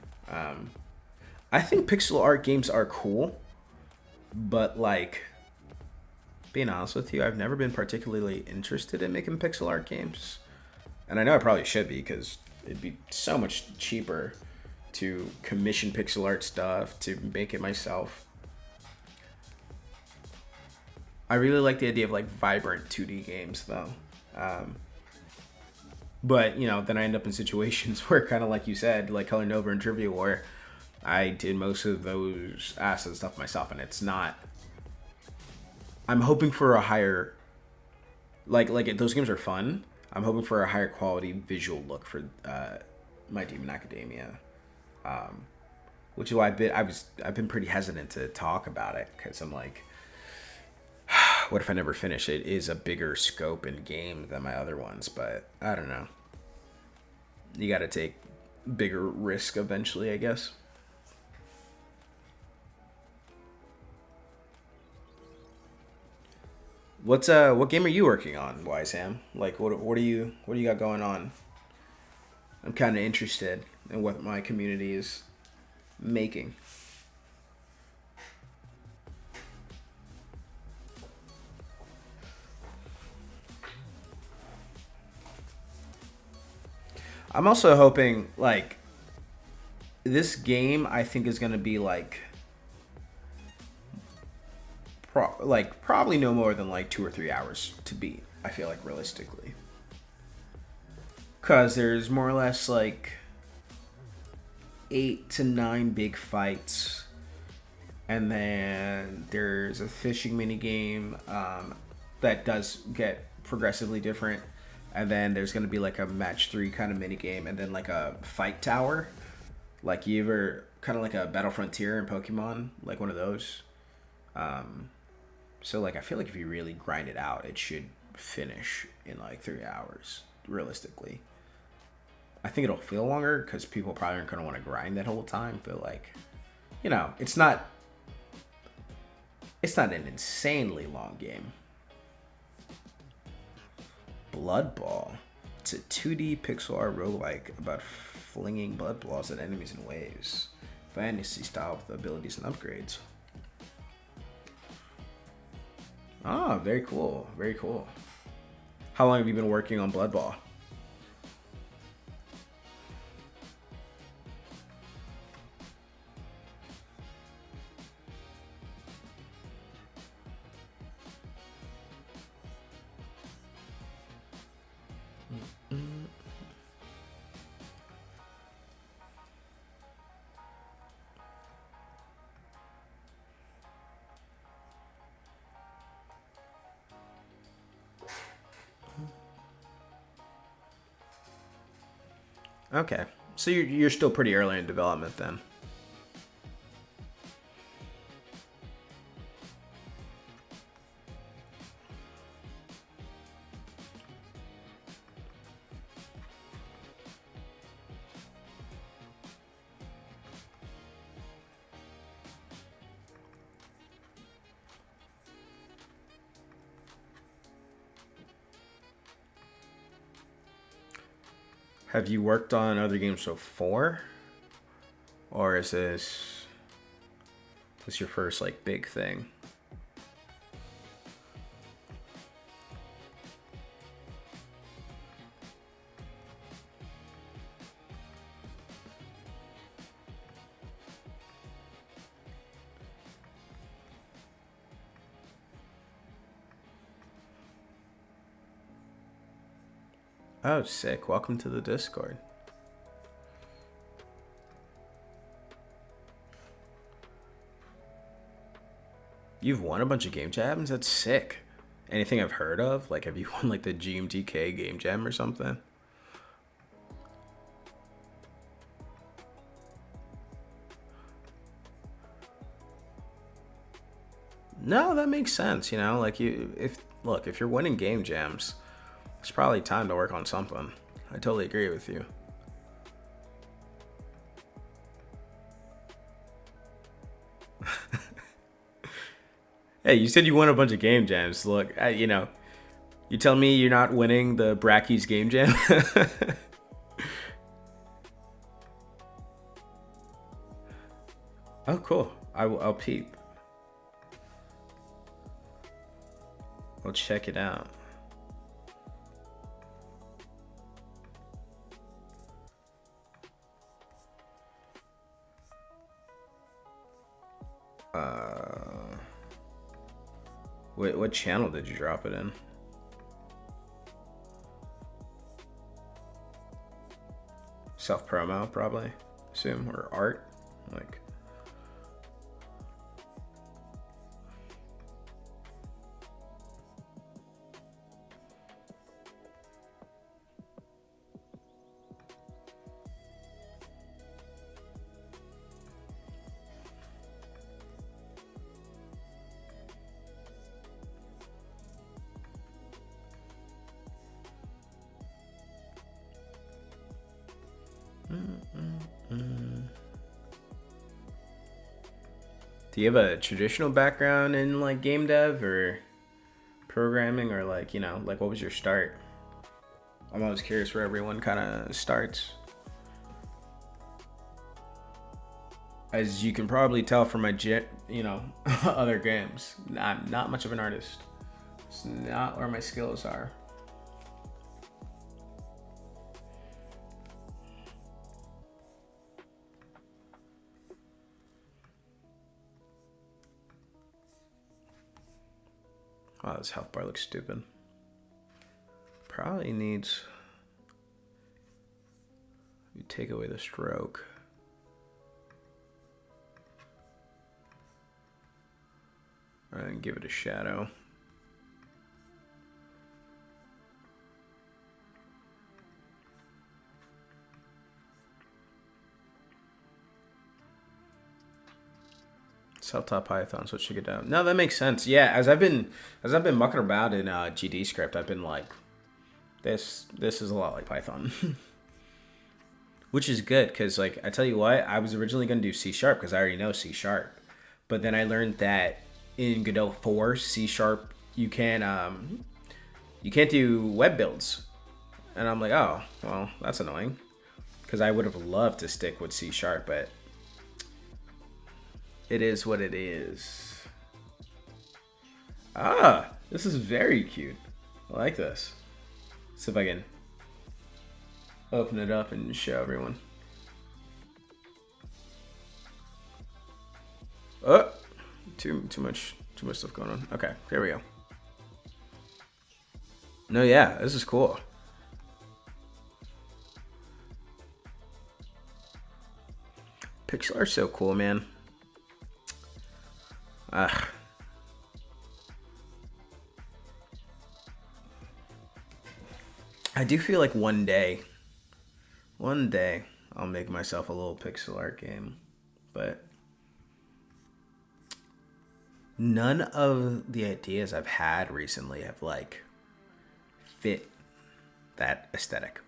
A: I think pixel art games are cool, but like, being honest with you, I've never been particularly interested in making pixel art games. And I know I probably should be, because it'd be so much cheaper to commission pixel art stuff, to make it myself. I really like the idea of like vibrant 2D games though. But, you know, then I end up in situations where, kind of like you said, like Color Nova and Trivia War, I did most of those asset stuff myself, and it's not. I'm hoping for a higher, like those games are fun. I'm hoping for a higher quality visual look for My Demon Academia, which is why I've been pretty hesitant to talk about it, because I'm like, what if I never finish it? It is a bigger scope and game than my other ones, but I don't know. You got to take bigger risk eventually, I guess. What game are you working on, Wiseham? Like what do you got going on? I'm kind of interested in what my community is making. I'm also hoping, like, this game I think is going to be like probably no more than like 2 or 3 hours to beat. I feel like, realistically, because there's more or less like 8 to 9 big fights, and then there's a fishing mini game that does get progressively different, and then there's going to be like a match 3 kind of mini game, and then like a fight tower, like you ever kind of like a Battle Frontier in Pokemon, like one of those. So like I feel like if you really grind it out, it should finish in like 3 hours, realistically. I think it'll feel longer because people probably aren't going to want to grind that whole time, but like, you know, it's not an insanely long game. Blood Ball. It's a 2D pixel art roguelike about flinging blood balls at enemies in waves. Fantasy style with abilities and upgrades. Ah, very cool. Very cool. How long have you been working on Blood Ball? Okay, so you're still pretty early in development then. Have you worked on other games before, or is this your first like big thing? Oh, sick. Welcome to the Discord. You've won a bunch of game jams? That's sick. Anything I've heard of? Like, have you won like the GMTK game jam or something? No, that makes sense. You know, like if look, if you're winning game jams, it's probably time to work on something. I totally agree with you. Hey, you said you won a bunch of game jams. Look, you tell me you're not winning the Brackies game jam? Oh, cool. I'll peep. I'll check it out. Wait, what channel did you drop it in? Self promo, probably. Assume, or art, like. Do you have a traditional background in like game dev or programming, or like, like what was your start? I'm always curious where everyone kind of starts. As you can probably tell from my other games, I'm not much of an artist. It's not where my skills are. Wow, this health bar looks stupid. Probably needs. You take away the stroke. And give it a shadow. Self-taught Python, so it should get down. No, that makes sense. Yeah, as I've been mucking about in GD script, I've been like, this is a lot like Python, which is good because, like, I tell you what, I was originally gonna do C# because I already know C#, but then I learned that in Godot 4 C# you can't do web builds, and I'm like, oh well, that's annoying because I would have loved to stick with C#, but it is what it is. Ah, this is very cute. I like this. See if I can open it up and show everyone. Oh, too much stuff going on. Okay, there we go. No, yeah, this is cool. Pixel art's so cool, man. Ugh. I do feel like one day I'll make myself a little pixel art game, but none of the ideas I've had recently have like fit that aesthetic.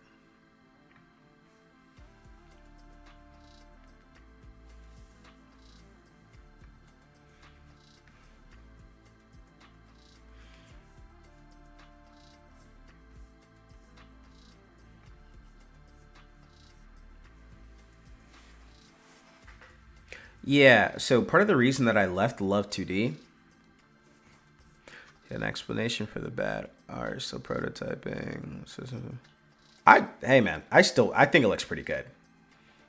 A: Yeah, so part of the reason that I left Love 2D, an explanation for the bad art, still prototyping. Hey man, I think it looks pretty good.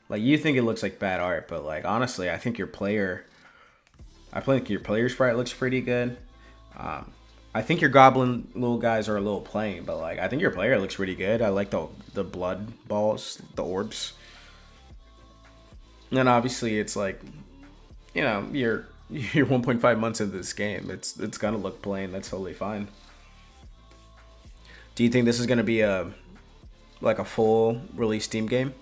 A: Like, you think it looks like bad art, but like honestly, I think your player sprite looks pretty good. I think your goblin little guys are a little plain, but like I think your player looks pretty good. I like the blood balls, the orbs. And then obviously it's like, you're 1.5 months into this game. It's gonna look plain. That's totally fine. Do you think this is gonna be a full release Steam game?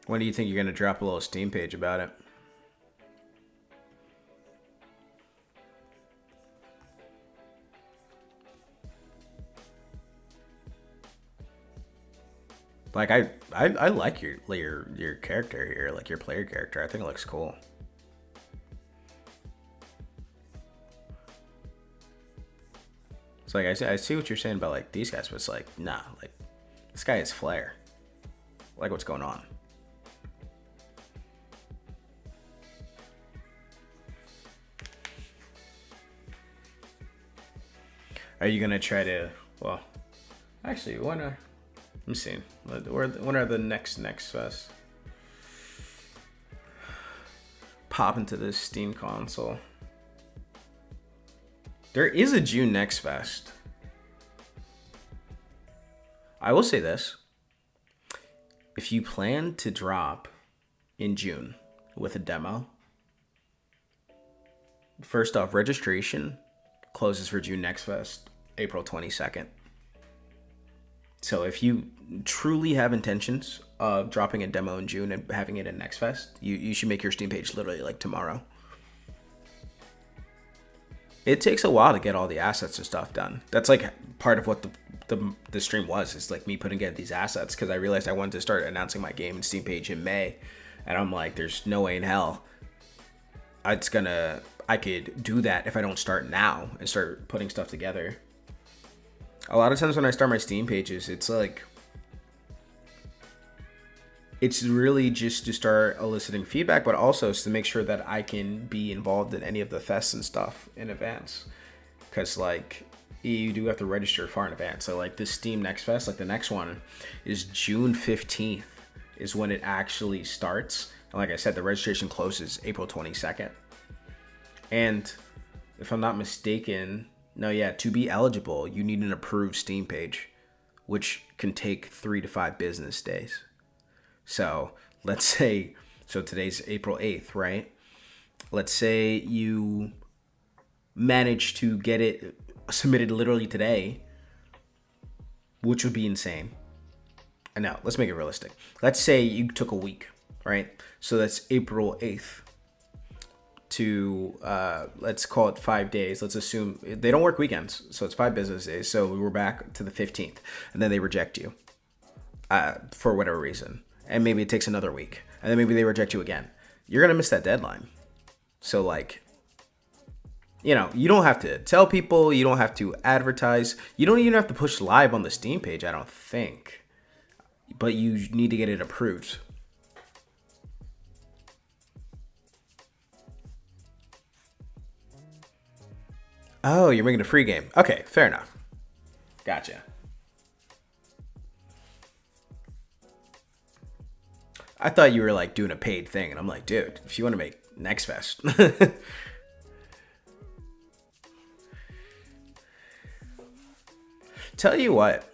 A: When do you think you're gonna drop a little Steam page about it? Like I like your character here, like your player character. I think it looks cool. It's like I see what you're saying about like these guys, but it's like nah, like this guy has flair. Like what's going on? Are you gonna try to? Well, actually, when are? Let me see. When are the next fest? Pop into this Steam console. There is a June Next Fest. I will say this. If you plan to drop in June with a demo, first off, registration closes for June Next Fest April 22nd. So if you truly have intentions of dropping a demo in June and having it in Next Fest, you should make your Steam page literally like tomorrow. It takes a while to get all the assets and stuff done. That's like part of what the stream was, is like me putting together these assets, because I realized I wanted to start announcing my game and Steam page in May, and I'm like, there's no way in hell I could do that if I don't start now and start putting stuff together. A lot of times when I start my Steam pages, it's like, it's really just to start eliciting feedback, but also to make sure that I can be involved in any of the fests and stuff in advance. Because like, you do have to register far in advance. So like this Steam Next Fest, like the next one is June 15th is when it actually starts. And like I said, the registration closes April 22nd. And if I'm not mistaken, to be eligible, you need an approved Steam page, which can take 3 to 5 business days. So let's say, today's April 8th, right? Let's say you manage to get it submitted literally today, which would be insane. And now, let's make it realistic. Let's say you took a week, right? So that's April 8th. To let's call it 5 days. Let's assume they don't work weekends, so it's 5 business days. So we were back to the 15th, and then they reject you for whatever reason, and maybe it takes another week, and then maybe they reject you again. You're gonna miss that deadline. So like, you don't have to tell people, you don't have to advertise, you don't even have to push live on the Steam page, I don't think, but you need to get it approved. Oh, you're making a free game. Okay, fair enough. Gotcha. I thought you were like doing a paid thing, and I'm like, dude, if you want to make Next Fest. Tell you what,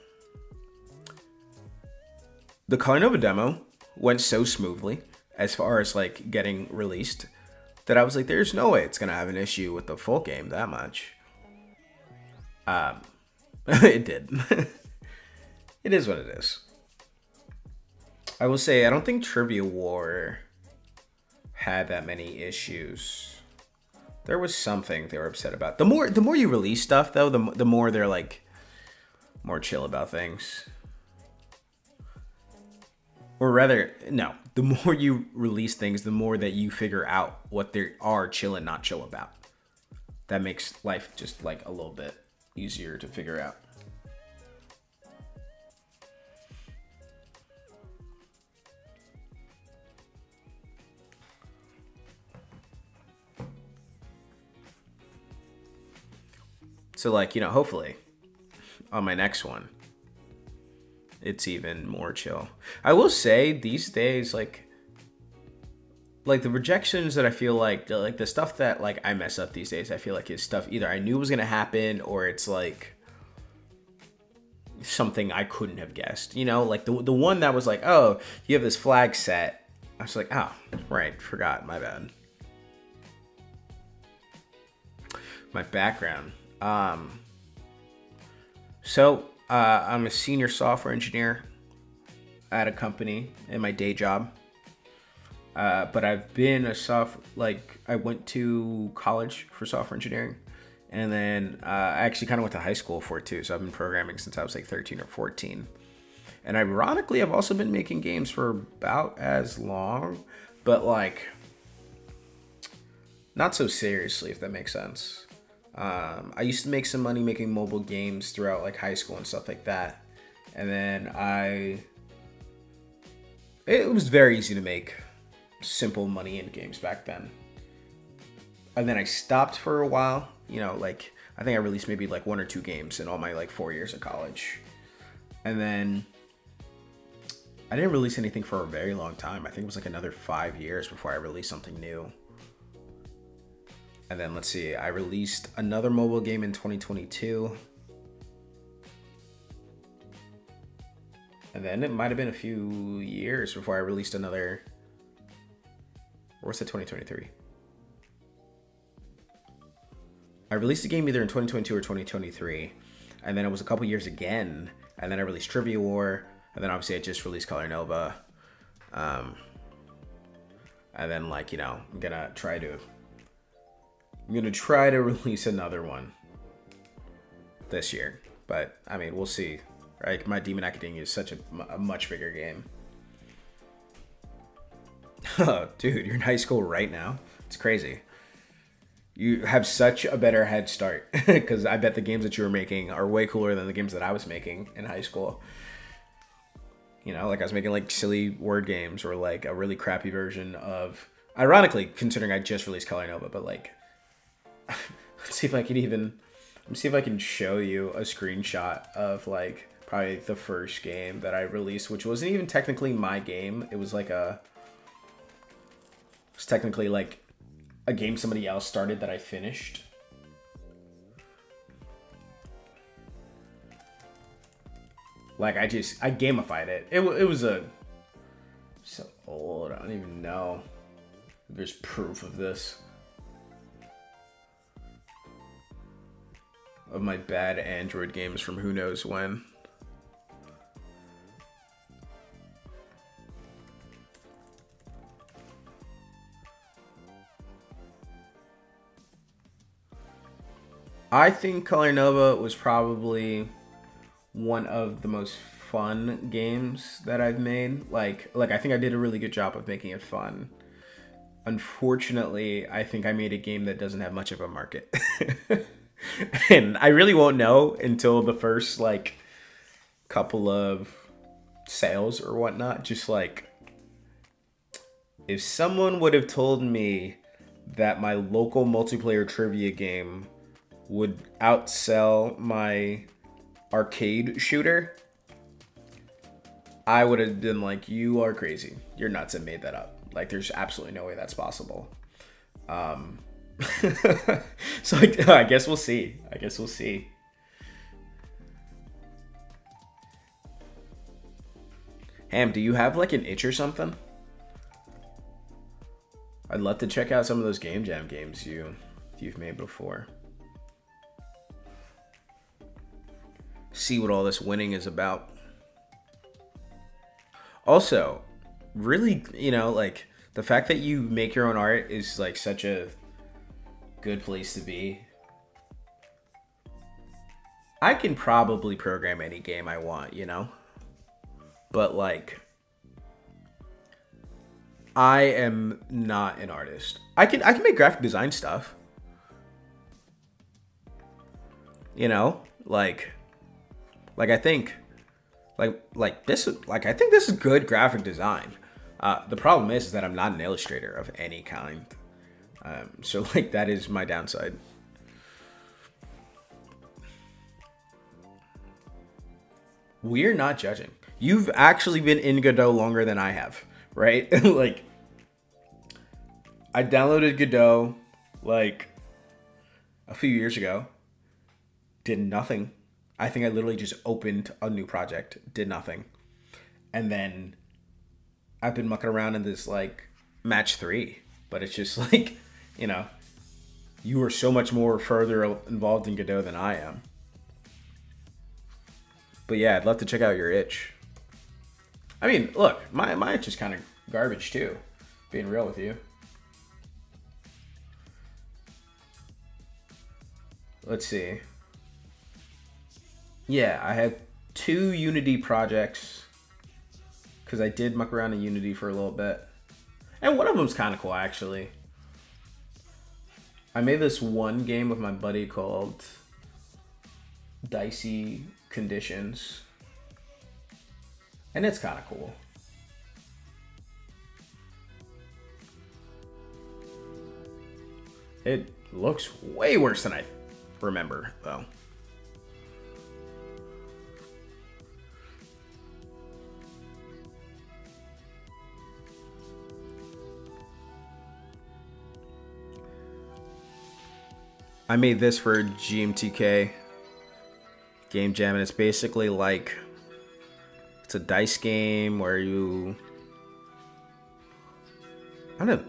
A: the Carnova demo went so smoothly as far as like getting released that I was like, there's no way it's gonna have an issue with the full game that much. It did. It is what it is. I will say, I don't think Trivia War had that many issues. There was something they were upset about. The more you release stuff, though, the more they're like more chill about things. Or rather, no, the more you release things, the more that you figure out what they are chill and not chill about. That makes life just like a little bit easier to figure out. So like, hopefully on my next one, it's even more chill. I will say these days, like the rejections that I feel like the stuff that like I mess up these days, I feel like is stuff either I knew was gonna happen, or it's like something I couldn't have guessed. Like the one that was like, oh, you have this flag set. I was like, oh, right, forgot, my bad. My background. So I'm a senior software engineer at a company in my day job. But I've been I went to college for software engineering. And then I actually kind of went to high school for it too. So I've been programming since I was like 13 or 14. And ironically, I've also been making games for about as long, but like not so seriously, if that makes sense. I used to make some money making mobile games throughout like high school and stuff like that. And then it was very easy to make simple money in games back then. And then I stopped for a while, like I think I released maybe like 1 or 2 games in all my like 4 years of college. And then I didn't release anything for a very long time. I think it was like another 5 years before I released something new. And then let's see, I released another mobile game in 2022. And then it might have been a few years before I released another, or was it 2023? I released a game either in 2022 or 2023, and then it was a couple years again, and then I released Trivia War, and then obviously I just released Color Nova, and then like, I'm gonna try to release another one this year, but I mean, we'll see, right? My Demon Academia is such a much bigger game. Dude, you're in high school right now? It's crazy. You have such a better head start because I bet the games that you were making are way cooler than the games that I was making in high school. Like I was making like silly word games or like a really crappy version of, ironically, considering I just released Color Nova, but like, let's see if I can show you a screenshot of like probably the first game that I released, which wasn't even technically my game. It was technically like a game somebody else started that I finished. Like I gamified it. It was so old. I don't even know if there's proof of this. Of my bad Android games from who knows when. I think Color Nova was probably one of the most fun games that I've made. Like I think I did a really good job of making it fun. Unfortunately, I think I made a game that doesn't have much of a market. And I really won't know until the first like couple of sales or whatnot. Just like if someone would have told me that my local multiplayer trivia game would outsell my arcade shooter, I would have been like, you are crazy. You're nuts and made that up. Like, there's absolutely no way that's possible. So I guess we'll see. Ham, do you have like an itch or something? I'd love to check out some of those Game Jam games you've made before. See what all this winning is about. Also, really, like the fact that you make your own art is like such a good place to be. I can probably program any game I want, but like I am not an artist. I can make graphic design stuff. Like I think this is good graphic design. The problem is that I'm not an illustrator of any kind. So like that is my downside. We're not judging. You've actually been in Godot longer than I have, right? Like I downloaded Godot like a few years ago. Did nothing. I think I literally just opened a new project, did nothing. And then I've been mucking around in this like match 3, but it's just like, you are so much more further involved in Godot than I am. But yeah, I'd love to check out your itch. I mean, look, my itch is kind of garbage too. Being real with you. Let's see. Yeah, I had 2 Unity projects because I did muck around in Unity for a little bit. And one of them's kind of cool, actually. I made this one game with my buddy called Dicey Conditions. And it's kind of cool. It looks way worse than I remember, though. I made this for GMTK Game Jam, and it's basically like it's a dice game where you how does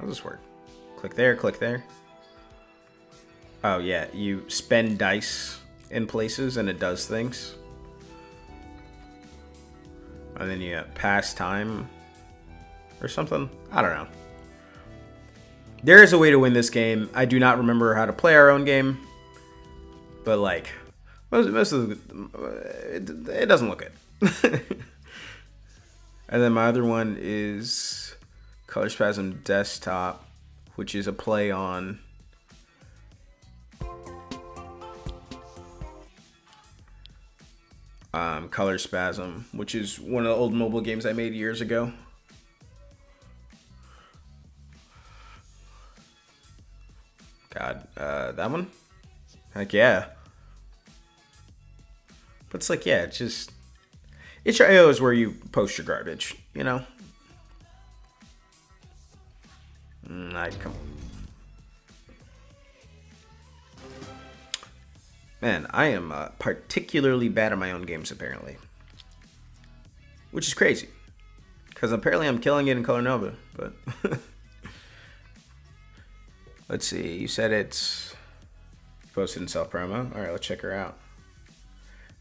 A: this work? Click there, click there. Oh yeah, you spend dice in places and it does things. And then you pass time or something. I don't know. There is a way to win this game. I do not remember how to play our own game, but like most of it doesn't look good. And then my other one is Color Spasm Desktop, which is a play on Color Spasm, which is one of the old mobile games I made years ago. God, that one? Heck yeah. But it's like, yeah, it's just... itch.io is where you post your garbage, you know? Come on. Man, I am particularly bad at my own games, apparently. Which is crazy. Because apparently I'm killing it in Color Nova, but... Let's see, you said it's posted in self-promo. Alright, let's check her out.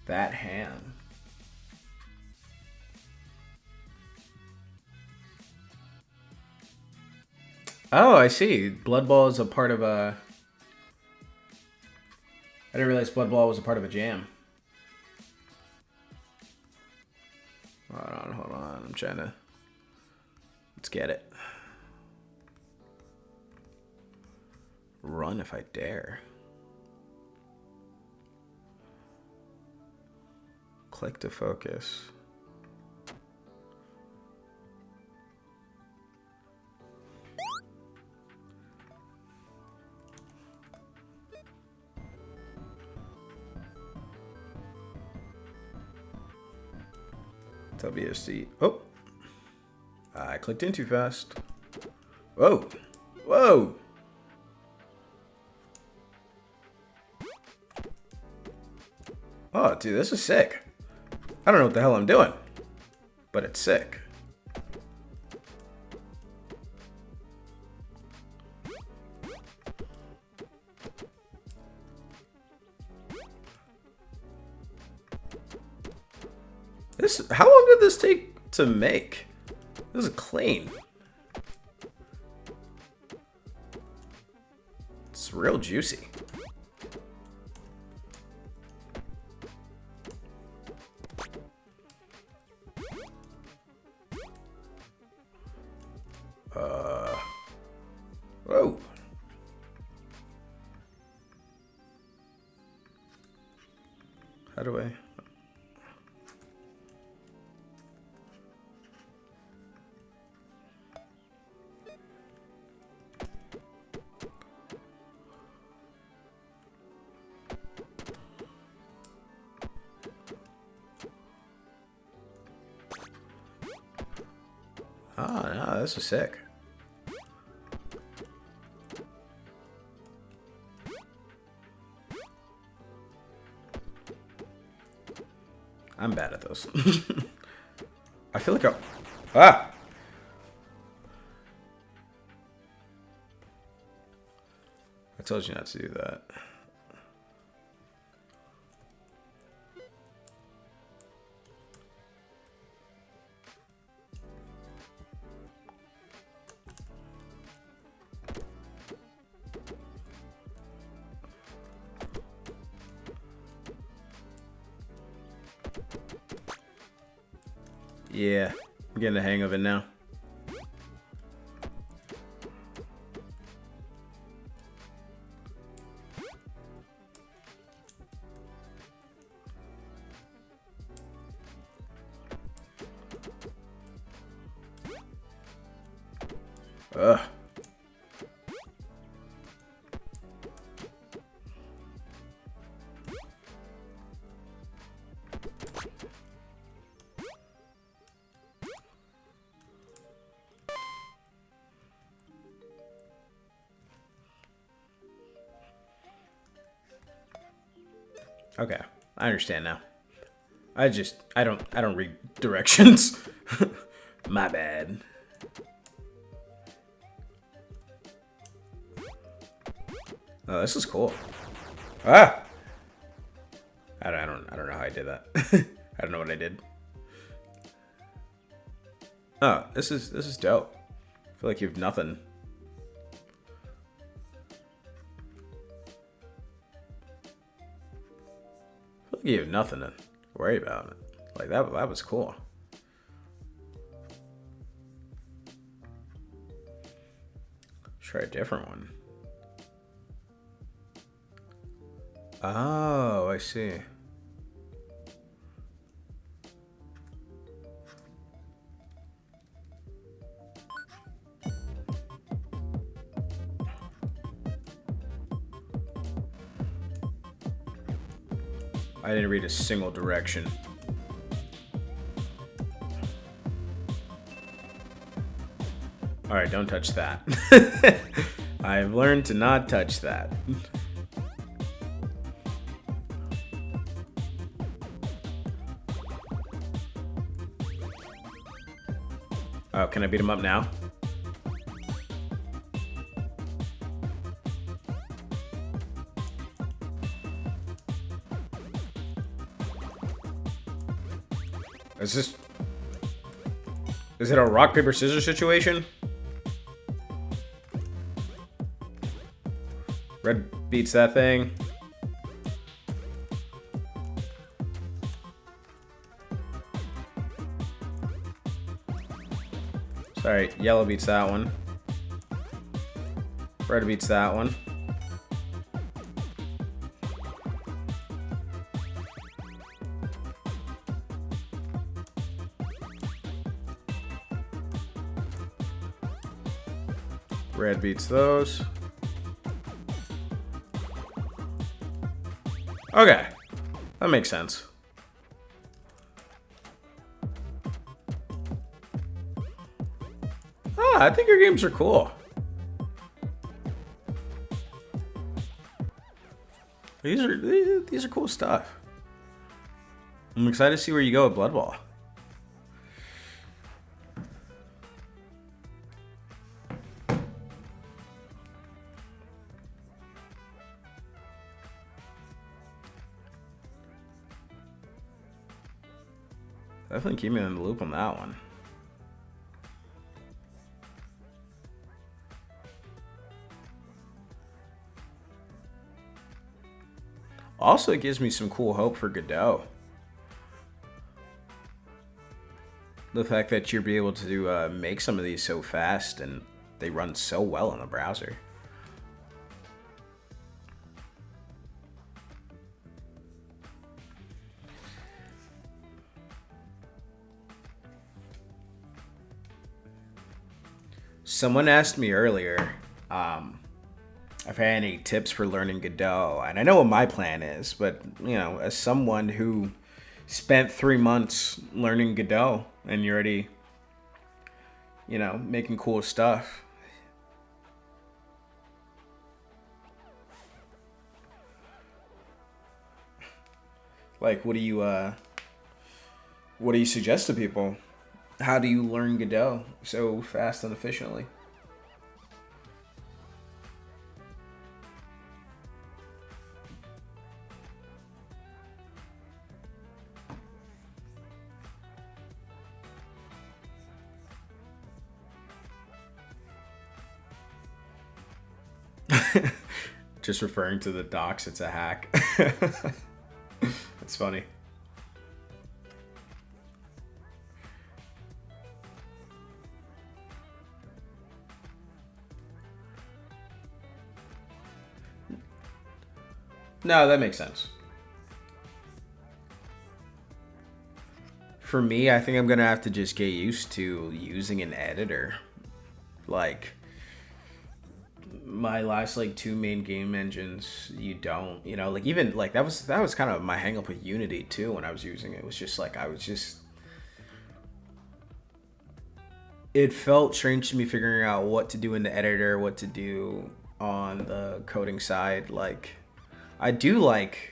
A: That ham. Oh, I see. Blood Ball is a part of a... I didn't realize Blood Ball was a part of a jam. Hold on. I'm trying to... Let's get it. Run if I dare. Click to focus. WSD. Oh. I clicked in too fast. Whoa. Whoa. Oh, dude, this is sick. I don't know what the hell I'm doing, but it's sick. How long did this take to make? This is clean. It's real juicy. Whoa. How do I... Oh, no, this is sick. I'm bad at those. I feel like I told you not to do that. Yeah, I'm getting the hang of it now. Ugh. Okay, I understand now. I don't read directions. My bad. Oh, this is cool. Ah! I don't know how I did that. I don't know what I did. Oh, this is dope. I feel like you have nothing. I feel like you have nothing to worry about. Like that was cool. Try a different one. Oh, I see. I didn't read a single direction. Alright, don't touch that. I've learned to not touch that. Oh, can I beat him up now? Is it a rock, paper, scissors situation? Red beats that thing. Sorry, yellow beats that one. Red beats that one. Red beats those. Okay, that makes sense. I think your games are cool. These are cool stuff. I'm excited to see where you go with Blood Bowl. Definitely keep me in the loop on that one. Also, it gives me some cool hope for Godot. The fact that you'll be able to make some of these so fast and they run so well in the browser. Someone asked me earlier if I had any tips for learning Godot, and I know what my plan is, but you know, as someone who spent 3 months learning Godot and you're already, you know, making cool stuff. Like, what do you suggest to people? How do you learn Godot so fast and efficiently? Just referring to the docs, it's a hack. That's funny. No, that makes sense. For me, I think I'm gonna have to just get used to using an editor. Like my last like two main game engines, you don't, like even like that was kind of my hang up with Unity too when I was using it. It was just like it felt strange to me figuring out what to do in the editor, what to do on the coding side. Like I do like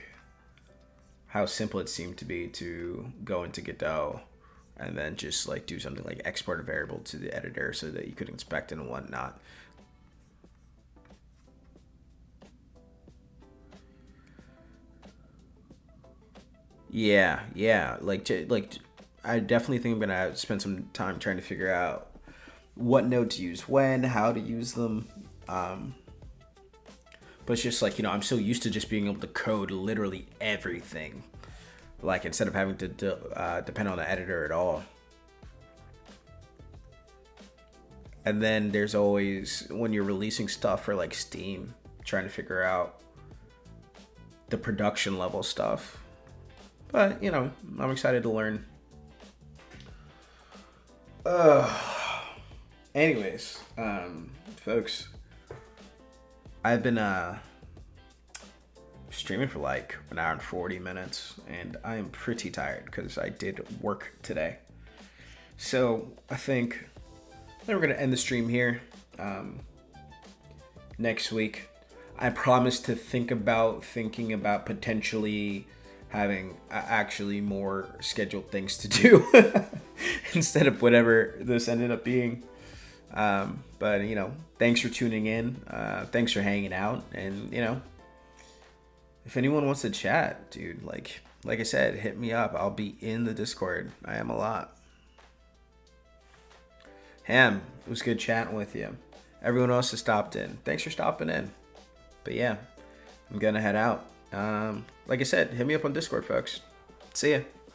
A: how simple it seemed to be to go into Godot and then just like do something like export a variable to the editor so that you could inspect it and whatnot. Yeah. Like I definitely think I'm gonna spend some time trying to figure out what node to use when, how to use them. But it's just like, I'm so used to just being able to code literally everything. Like instead of having to depend on the editor at all. And then there's always, when you're releasing stuff for like Steam, trying to figure out the production level stuff. But, I'm excited to learn. Anyways, folks, I've been streaming for like an hour and 40 minutes, and I am pretty tired because I did work today. So I think we're going to end the stream here. Next week, I promise to thinking about potentially having actually more scheduled things to do instead of whatever this ended up being. But thanks for tuning in. Thanks for hanging out. And if anyone wants to chat, dude, like I said, hit me up. I'll be in the Discord. I am a lot. Ham, it was good chatting with you. Everyone else has stopped in. Thanks for stopping in. But yeah, I'm gonna head out. Like I said, hit me up on Discord, folks. See ya.